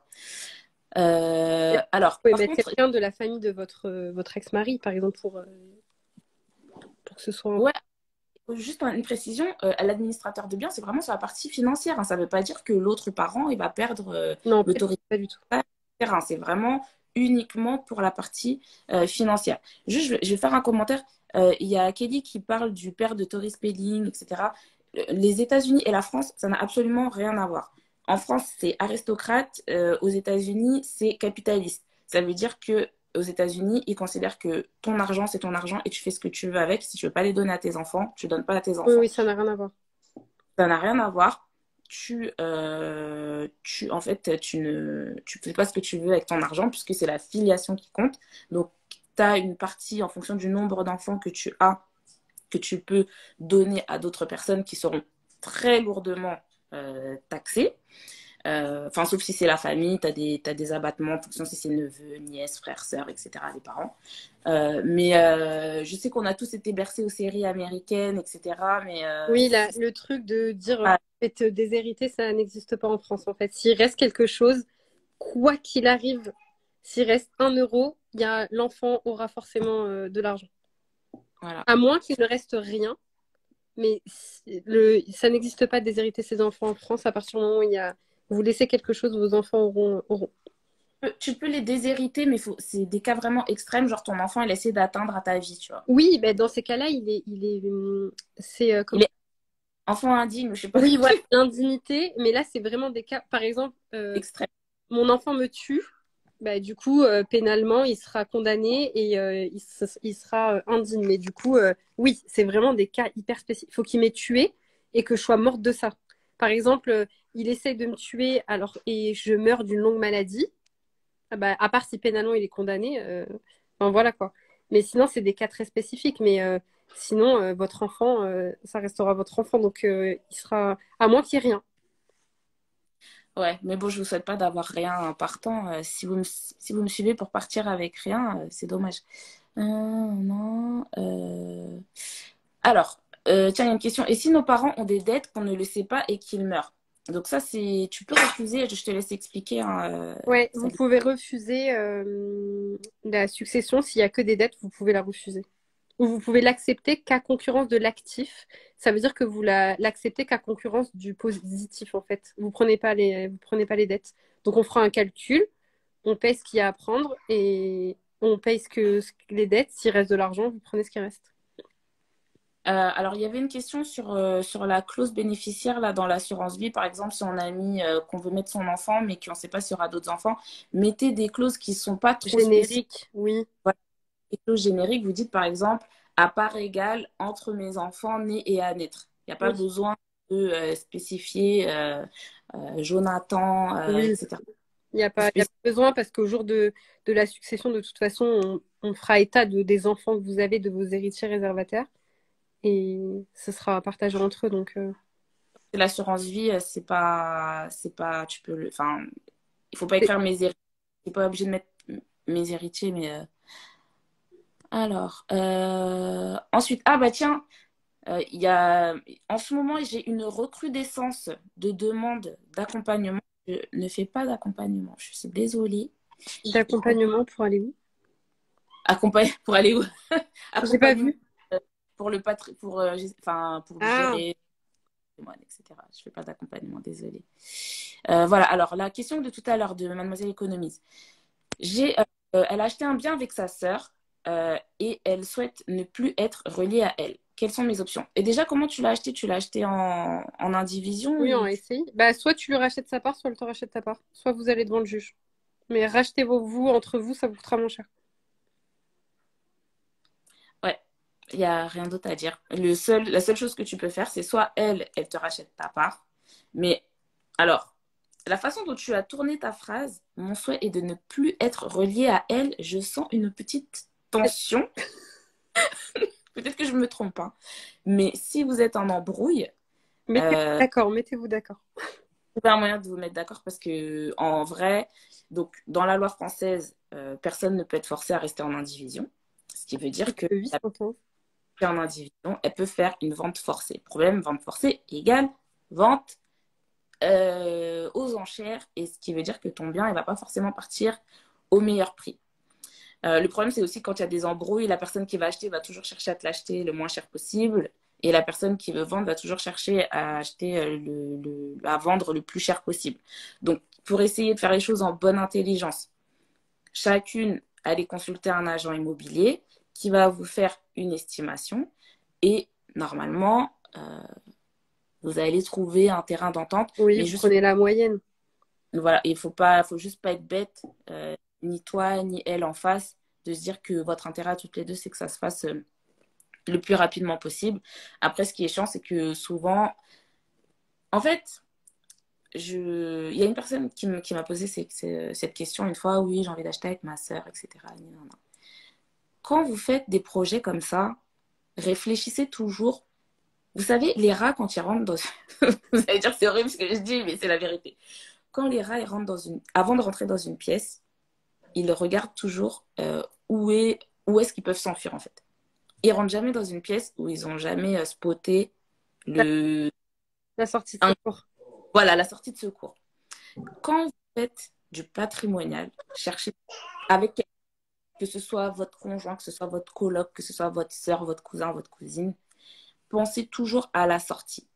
Alors, Vous pouvez par mettre contre, quelqu'un de la famille de votre ex-mari, par exemple, pour que ce soit... ouais, juste une précision, l'administrateur de biens, c'est vraiment sur la partie financière, hein. Ça ne veut pas dire que l'autre parent, il va perdre Non, l'autorité, pas du tout. etc. C'est vraiment uniquement pour la partie financière. Juste, je vais faire un commentaire. Il y a Kelly qui parle du père de Tori Spelling, etc. Les États-Unis et la France, ça n'a absolument rien à voir. En France, c'est aristocrate. Aux États-Unis, c'est capitaliste. Ça veut dire que aux États-Unis, ils considèrent que ton argent, c'est ton argent et tu fais ce que tu veux avec. Si tu veux pas les donner à tes enfants, tu donnes pas à tes Oui, enfants. oui, ça n'a rien à voir. Ça n'a rien à voir. En fait, tu fais pas ce que tu veux avec ton argent puisque c'est la filiation qui compte. Donc, tu as une partie en fonction du nombre d'enfants que tu as, que tu peux donner à d'autres personnes qui seront très lourdement taxées. Enfin, sauf si c'est la famille, t'as des abattements en fonction si c'est neveu, nièce, frère, sœur, etc., les parents. Mais je sais qu'on a tous été bercés aux séries américaines, etc. Mais Oui, le truc de dire pas- faites déshériter, ça n'existe pas en France, en fait. S'il reste quelque chose, quoi qu'il arrive, s'il reste 1 euro, l'enfant aura forcément de l'argent. voilà. À moins qu'il ne reste rien, mais ça n'existe pas de déshériter ses enfants en France. À partir du moment où vous laissez quelque chose, vos enfants auront. Tu peux les déshériter, mais c'est des cas vraiment extrêmes, genre ton enfant, il essaie d'atteindre à ta vie, tu vois. Oui, ben dans ces cas-là, c'est Il comment? est enfant indigne, je sais pas, Oui, voilà, l'indignité. Mais là, c'est vraiment des cas. Par exemple, extrême. mon enfant me tue. Bah, du coup, pénalement, il sera condamné et il sera indigne. Mais du coup, oui, c'est vraiment des cas hyper spécifiques. Il faut qu'il m'ait tué et que je sois morte de ça. Par exemple, il essaye de me tuer et je meurs d'une longue maladie. Ah bah, à part si pénalement il est condamné, enfin, voilà quoi. Mais sinon, c'est des cas très spécifiques. Mais sinon, votre enfant, ça restera votre enfant. Donc, il sera. À moins qu'il n'y ait rien. Ouais, mais bon, je vous souhaite pas d'avoir rien en partant. Si vous me suivez pour partir avec rien, c'est dommage. Non. Alors, tiens, il y a une question. Et si nos parents ont des dettes qu'on ne le sait pas et qu'ils meurent? Donc ça, tu peux refuser. Je te laisse expliquer, hein, Ouais, vous pouvez refuser la succession s'il y a que des dettes, vous pouvez la refuser. Ou vous pouvez l'accepter qu'à concurrence de l'actif. Ça veut dire que l'acceptez qu'à concurrence du positif en fait. Vous prenez pas les dettes. Donc on fera un calcul, on paye ce qu'il y a à prendre et on paye les dettes. S'il reste de l'argent, vous prenez ce qui reste. alors, il y avait une question sur la clause bénéficiaire là, dans l'assurance vie. Par exemple, si on a mis qu'on veut mettre son enfant, mais qu'on ne sait pas s'il y aura d'autres enfants, mettez des clauses qui ne sont pas trop spécifiques. Générique, oui. Voilà, des clauses génériques. Vous dites par exemple, à part égale entre mes enfants nés et à naître. Il n'y a pas Oui, besoin de spécifier Jonathan, oui. etc. Il y a pas besoin parce qu'au jour de la succession, de toute façon, on fera état des enfants que vous avez, de vos héritiers réservataires. Et ce sera partagé entre eux. Donc, L'assurance vie, tu peux enfin, il faut pas écrire mes héritiers. Tu n'es pas obligé de mettre mes héritiers, mais alors, ensuite, ah bah tiens, il y a, en ce moment, j'ai une recrudescence de demandes d'accompagnement. Je ne fais pas d'accompagnement, je suis désolée. d'accompagnement pour aller où? Pour aller où? J'ai pas Accompagnement vu. pour enfin, pour Ah, gérer, etc. Je fais pas d'accompagnement, désolée. Voilà, alors la question de tout à l'heure de Mademoiselle Économise. Elle a acheté un bien avec sa sœur et elle souhaite ne plus être reliée à elle. quelles sont mes options. Et déjà, comment tu l'as acheté? Tu l'as acheté en indivision Oui, en ou... SCI. Bah, soit tu lui rachètes sa part, soit elle te rachète ta part. Soit vous allez devant le juge. Mais rachetez-vous entre vous, ça vous coûtera moins cher. Ouais, il n'y a rien d'autre à dire. La seule chose que tu peux faire, c'est soit elle te rachète ta part. Mais alors, la façon dont tu as tourné ta phrase, mon souhait est de ne plus être relié à elle. Je sens une petite tension. Peut-être que je me trompe, hein. Mais si vous êtes en embrouille, Mettez-vous d'accord, mettez-vous d'accord. c'est un moyen de vous mettre d'accord parce que en vrai, donc dans la loi française, personne ne peut être forcé à rester en indivision. Ce qui veut dire que Oui, la s'entend. personne en indivision, elle peut faire une vente forcée. Problème, vente forcée égale vente aux enchères, et ce qui veut dire que ton bien, il va pas forcément partir au meilleur prix. Le problème, c'est aussi quand il y a des embrouilles, la personne qui va acheter va toujours chercher à te l'acheter le moins cher possible. Et la personne qui veut vendre va toujours chercher à acheter à vendre le plus cher possible. Donc, pour essayer de faire les choses en bonne intelligence, chacune allez consulter un agent immobilier qui va vous faire une estimation. Et normalement, vous allez trouver un terrain d'entente. Oui, Mais vous juste, prenez la moyenne. voilà, faut juste pas être bête, ni toi, ni elle en face, de se dire que votre intérêt à toutes les deux, c'est que ça se fasse le plus rapidement possible. Après, ce qui est chiant, c'est que souvent, en fait, il y a une personne qui m'a posé cette question une fois, oui, j'ai envie d'acheter avec ma sœur, etc. Quand vous faites des projets comme ça, réfléchissez toujours. Vous savez, les rats, quand ils rentrent dans... Vous allez dire que c'est horrible ce que je dis, mais c'est la vérité. Quand les rats, ils rentrent avant de rentrer dans une pièce, ils regardent toujours où est-ce qu'ils peuvent s'enfuir, en fait. Ils rentrent jamais dans une pièce où ils ont jamais spoté La, le... la sortie de un- secours. voilà, la sortie de secours. Quand vous faites du patrimonial, cherchez avec que ce soit votre conjoint, que ce soit votre coloc, que ce soit votre soeur, votre cousin, votre cousine, pensez toujours à la sortie.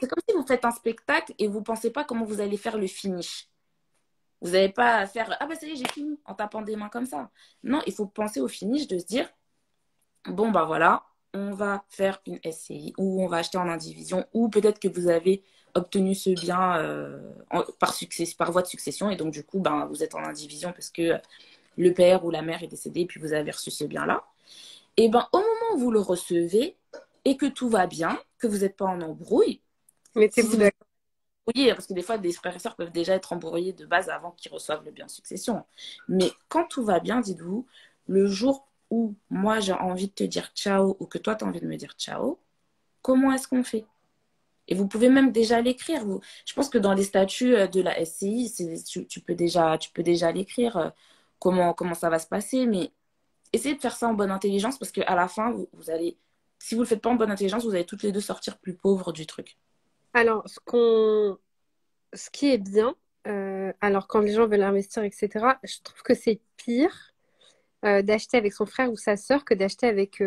C'est comme si vous faites un spectacle et vous pensez pas comment vous allez faire le finish. Vous n'avez pas à faire ah bah ça y est, j'ai fini en tapant des mains comme ça. Non, il faut penser au finish, de se dire bon bah voilà, on va faire une SCI ou on va acheter en indivision ou peut-être que vous avez obtenu ce bien par voie de succession et donc du coup ben, vous êtes en indivision parce que le père ou la mère est décédé et puis vous avez reçu ce bien-là. Et ben au moment où vous le recevez et que tout va bien, que vous n'êtes pas en embrouille, si Mettez-vous vous d'accord. embrouillez, parce que des fois des frères et sœurs peuvent déjà être embrouillés de base avant qu'ils reçoivent le bien de succession. Mais quand tout va bien, dites-vous, le jour où moi j'ai envie de te dire ciao ou que toi tu as envie de me dire ciao, comment est-ce qu'on fait? Et vous pouvez même déjà l'écrire. Je pense que dans les statuts de la SCI, tu peux déjà l'écrire, comment ça va se passer. Mais essayez de faire ça en bonne intelligence parce qu'à la fin, vous allez, si vous ne le faites pas en bonne intelligence, vous allez toutes les deux sortir plus pauvres du truc. Alors, ce qui est bien, alors quand les gens veulent investir, etc., je trouve que c'est pire d'acheter avec son frère ou sa sœur que d'acheter avec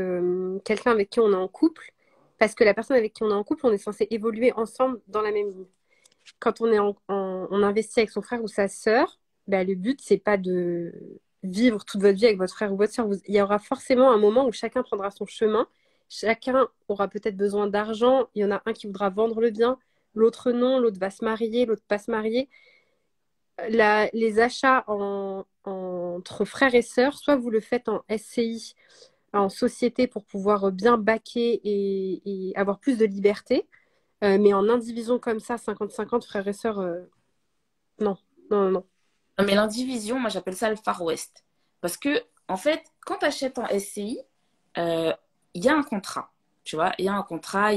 quelqu'un avec qui on est en couple. Parce que la personne avec qui on est en couple, on est censé évoluer ensemble dans la même ligne. Quand on investit avec son frère ou sa sœur, bah, le but, c'est pas de vivre toute votre vie avec votre frère ou votre sœur. Il y aura forcément un moment où chacun prendra son chemin. Chacun aura peut-être besoin d'argent. Il y en a un qui voudra vendre le bien, l'autre non, l'autre va se marier, l'autre pas se marier. Les achats entre frères et sœurs, soit vous le faites en SCI, en société pour pouvoir bien baquer et avoir plus de liberté. Mais en indivision comme ça, 50-50, frères et sœurs, non, non, non, non. Non, mais l'indivision, moi j'appelle ça le Far West. Parce que, en fait, quand tu achètes en SCI, euh, il y a un contrat. Tu vois, il y a un contrat,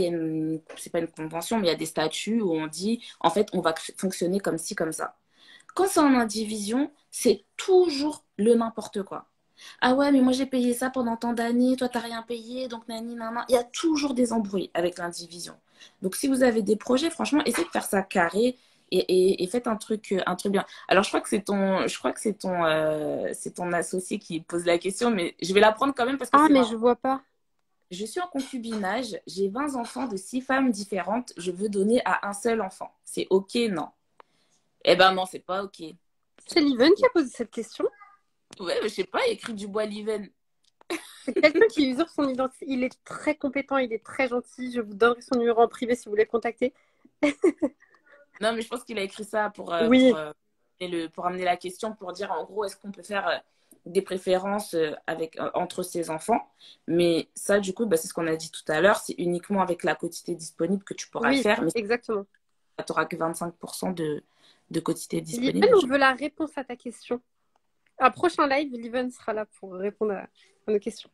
c'est pas une convention, mais il y a des statuts où on dit, en fait, on va fonctionner comme ci, comme ça. Quand c'est en indivision, c'est toujours le n'importe quoi. Ah ouais, mais moi j'ai payé ça pendant tant d'années, toi t'as rien payé, donc nani, nana. Il y a toujours des embrouilles avec l'indivision. Donc si vous avez des projets, franchement, essayez de faire ça carré et faites un truc bien. Alors c'est ton associé qui pose la question, mais je vais la prendre quand même parce que Ah, c'est mais je marrant. vois pas. Je suis en concubinage, j'ai 20 enfants de 6 femmes différentes, je veux donner à un seul enfant. C'est ok, non? Eh ben non, c'est pas ok. C'est Liven qui a posé cette question. Ouais, mais je sais pas, il y a écrit Dubois-Liven. C'est quelqu'un qui usurpe son identité. Il est très compétent, il est très gentil. Je vous donnerai son numéro en privé si vous voulez le contacter. Non, mais je pense qu'il a écrit ça Oui, pour amener la question, pour dire en gros, est-ce qu'on peut faire des préférences entre ses enfants? Mais ça, du coup, bah, c'est ce qu'on a dit tout à l'heure, c'est uniquement avec la quotité disponible que tu pourras le oui, faire, mais exactement. tu n'auras que 25% de quotité Liven, disponible. on veut la réponse à ta question. Un prochain live, Liven sera là pour répondre à nos questions.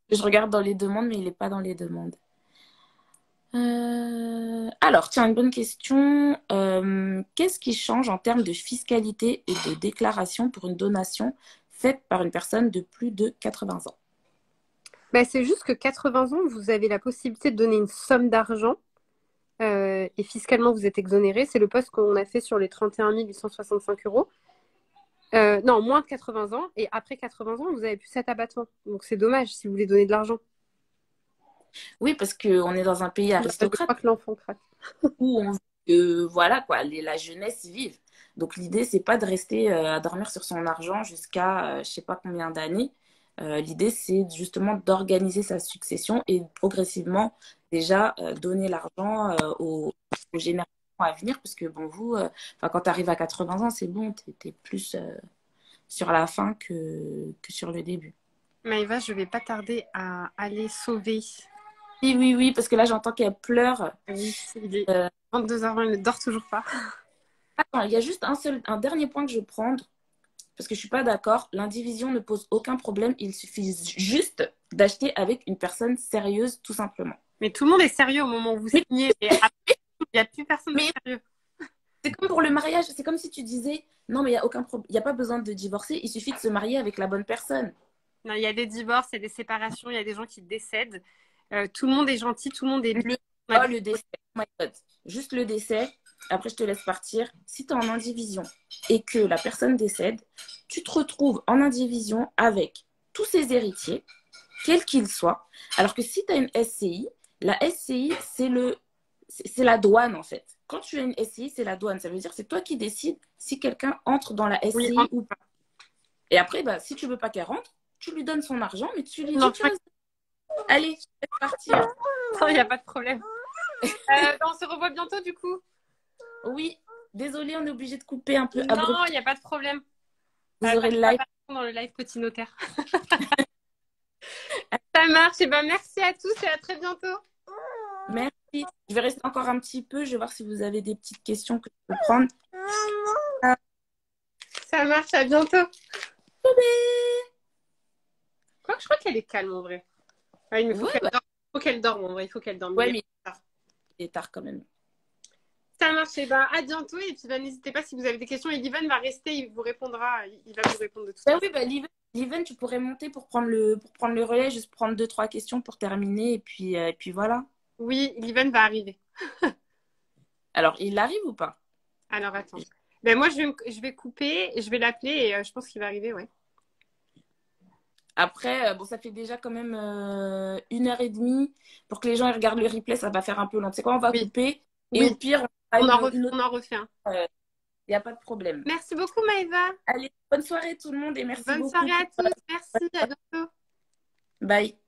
Je regarde dans les demandes, mais il n'est pas dans les demandes. Alors, tiens, une bonne question. Qu'est-ce qui change en termes de fiscalité et de déclaration pour une donation faite par une personne de plus de 80 ans? Bah, c'est juste que 80 ans, vous avez la possibilité de donner une somme d'argent et fiscalement, vous êtes exonéré. C'est le poste qu'on a fait sur les 31 865 euros. Non, moins de 80 ans. Et après 80 ans, vous avez plus cet abattement. Donc, c'est dommage si vous voulez donner de l'argent. Oui, parce qu'on est dans un pays Bah, je aristocrate crois que l'enfant craque. où on veut que, voilà, quoi, la jeunesse vive. Donc, l'idée, c'est pas de rester à dormir sur son argent jusqu'à je sais pas combien d'années. L'idée, c'est justement d'organiser sa succession et progressivement, déjà, donner l'argent aux générations à venir. Parce que, bon, vous, quand tu arrives à 80 ans, c'est bon, tu es plus sur la fin que sur le début. Maëva, je vais pas tarder à aller sauver. Oui, oui, oui, parce que là, j'entends qu'elle pleure. Oui, il est Euh, 22h20, il ne dort toujours pas. Attends, il y a juste un dernier point que je veux prendre, parce que je suis pas d'accord. L'indivision ne pose aucun problème. Il suffit juste d'acheter avec une personne sérieuse, tout simplement. Mais tout le monde est sérieux au moment où vous Mais, signez. Et après, il n'y a plus personne de mais sérieux. c'est comme pour le mariage. C'est comme si tu disais, non, mais il y a aucun problème. Il n'y a pas besoin de divorcer. Il suffit de se marier avec la bonne personne. Non, il y a des divorces, il y a des séparations, il y a des gens qui décèdent. Tout le monde est gentil, tout le monde est... Le, On a oh, des- le décès. Oh my God. Juste le décès. Après, je te laisse partir. Si tu es en indivision et que la personne décède, tu te retrouves en indivision avec tous ses héritiers, quels qu'ils soient. Alors que si tu as une SCI, la SCI, c'est la douane en fait. Quand tu as une SCI, c'est la douane. Ça veut dire que c'est toi qui décides si quelqu'un entre dans la Oui, SCI ou pas. Et après, bah, si tu veux pas qu'elle rentre, tu lui donnes son argent, mais tu lui non, dis, tiens, allez, je vais partir. il n'y a pas de problème. On se revoit bientôt du coup. Oui, désolé, on est obligé de couper un peu Non, abrupt. il n'y a pas de problème. Vous aurez le live. Dans le live Petit Notaire. Ça marche. Et ben, merci à tous et à très bientôt. Merci. Je vais rester encore un petit peu. Je vais voir si vous avez des petites questions que je peux prendre. Ça marche, à bientôt. Bébé. Quoi que je crois qu'elle est calme en vrai. Ouais, mais Ouais, bah, faut qu'elle dorme en vrai. Il faut qu'elle dorme. ouais, mais il est tard quand même. Ça marche. Et ben, à bientôt. Et puis, ben, n'hésitez pas si vous avez des questions. Et Livan va rester. Il vous répondra. Il va vous répondre de tout Bah ça. oui, bah, Liven, tu pourrais monter pour prendre le relais, juste prendre deux, trois questions pour terminer, et puis voilà. Oui, Livan va arriver. Alors, il arrive ou pas? Alors, attends. Ben, moi, je vais couper. Je vais l'appeler. Et je pense qu'il va arriver, ouais. Après, bon, ça fait déjà quand même 1 heure et demie. Pour que les gens ils regardent le replay, ça va faire un peu long. Tu sais quoi, on va Oui. couper. Et au Oui. pire, on On fera on en refait un. il n'y a pas de problème. Merci beaucoup, Maëva. Allez, bonne soirée tout le monde et merci Bonne beaucoup. soirée à tous. Merci. À bientôt. Bye.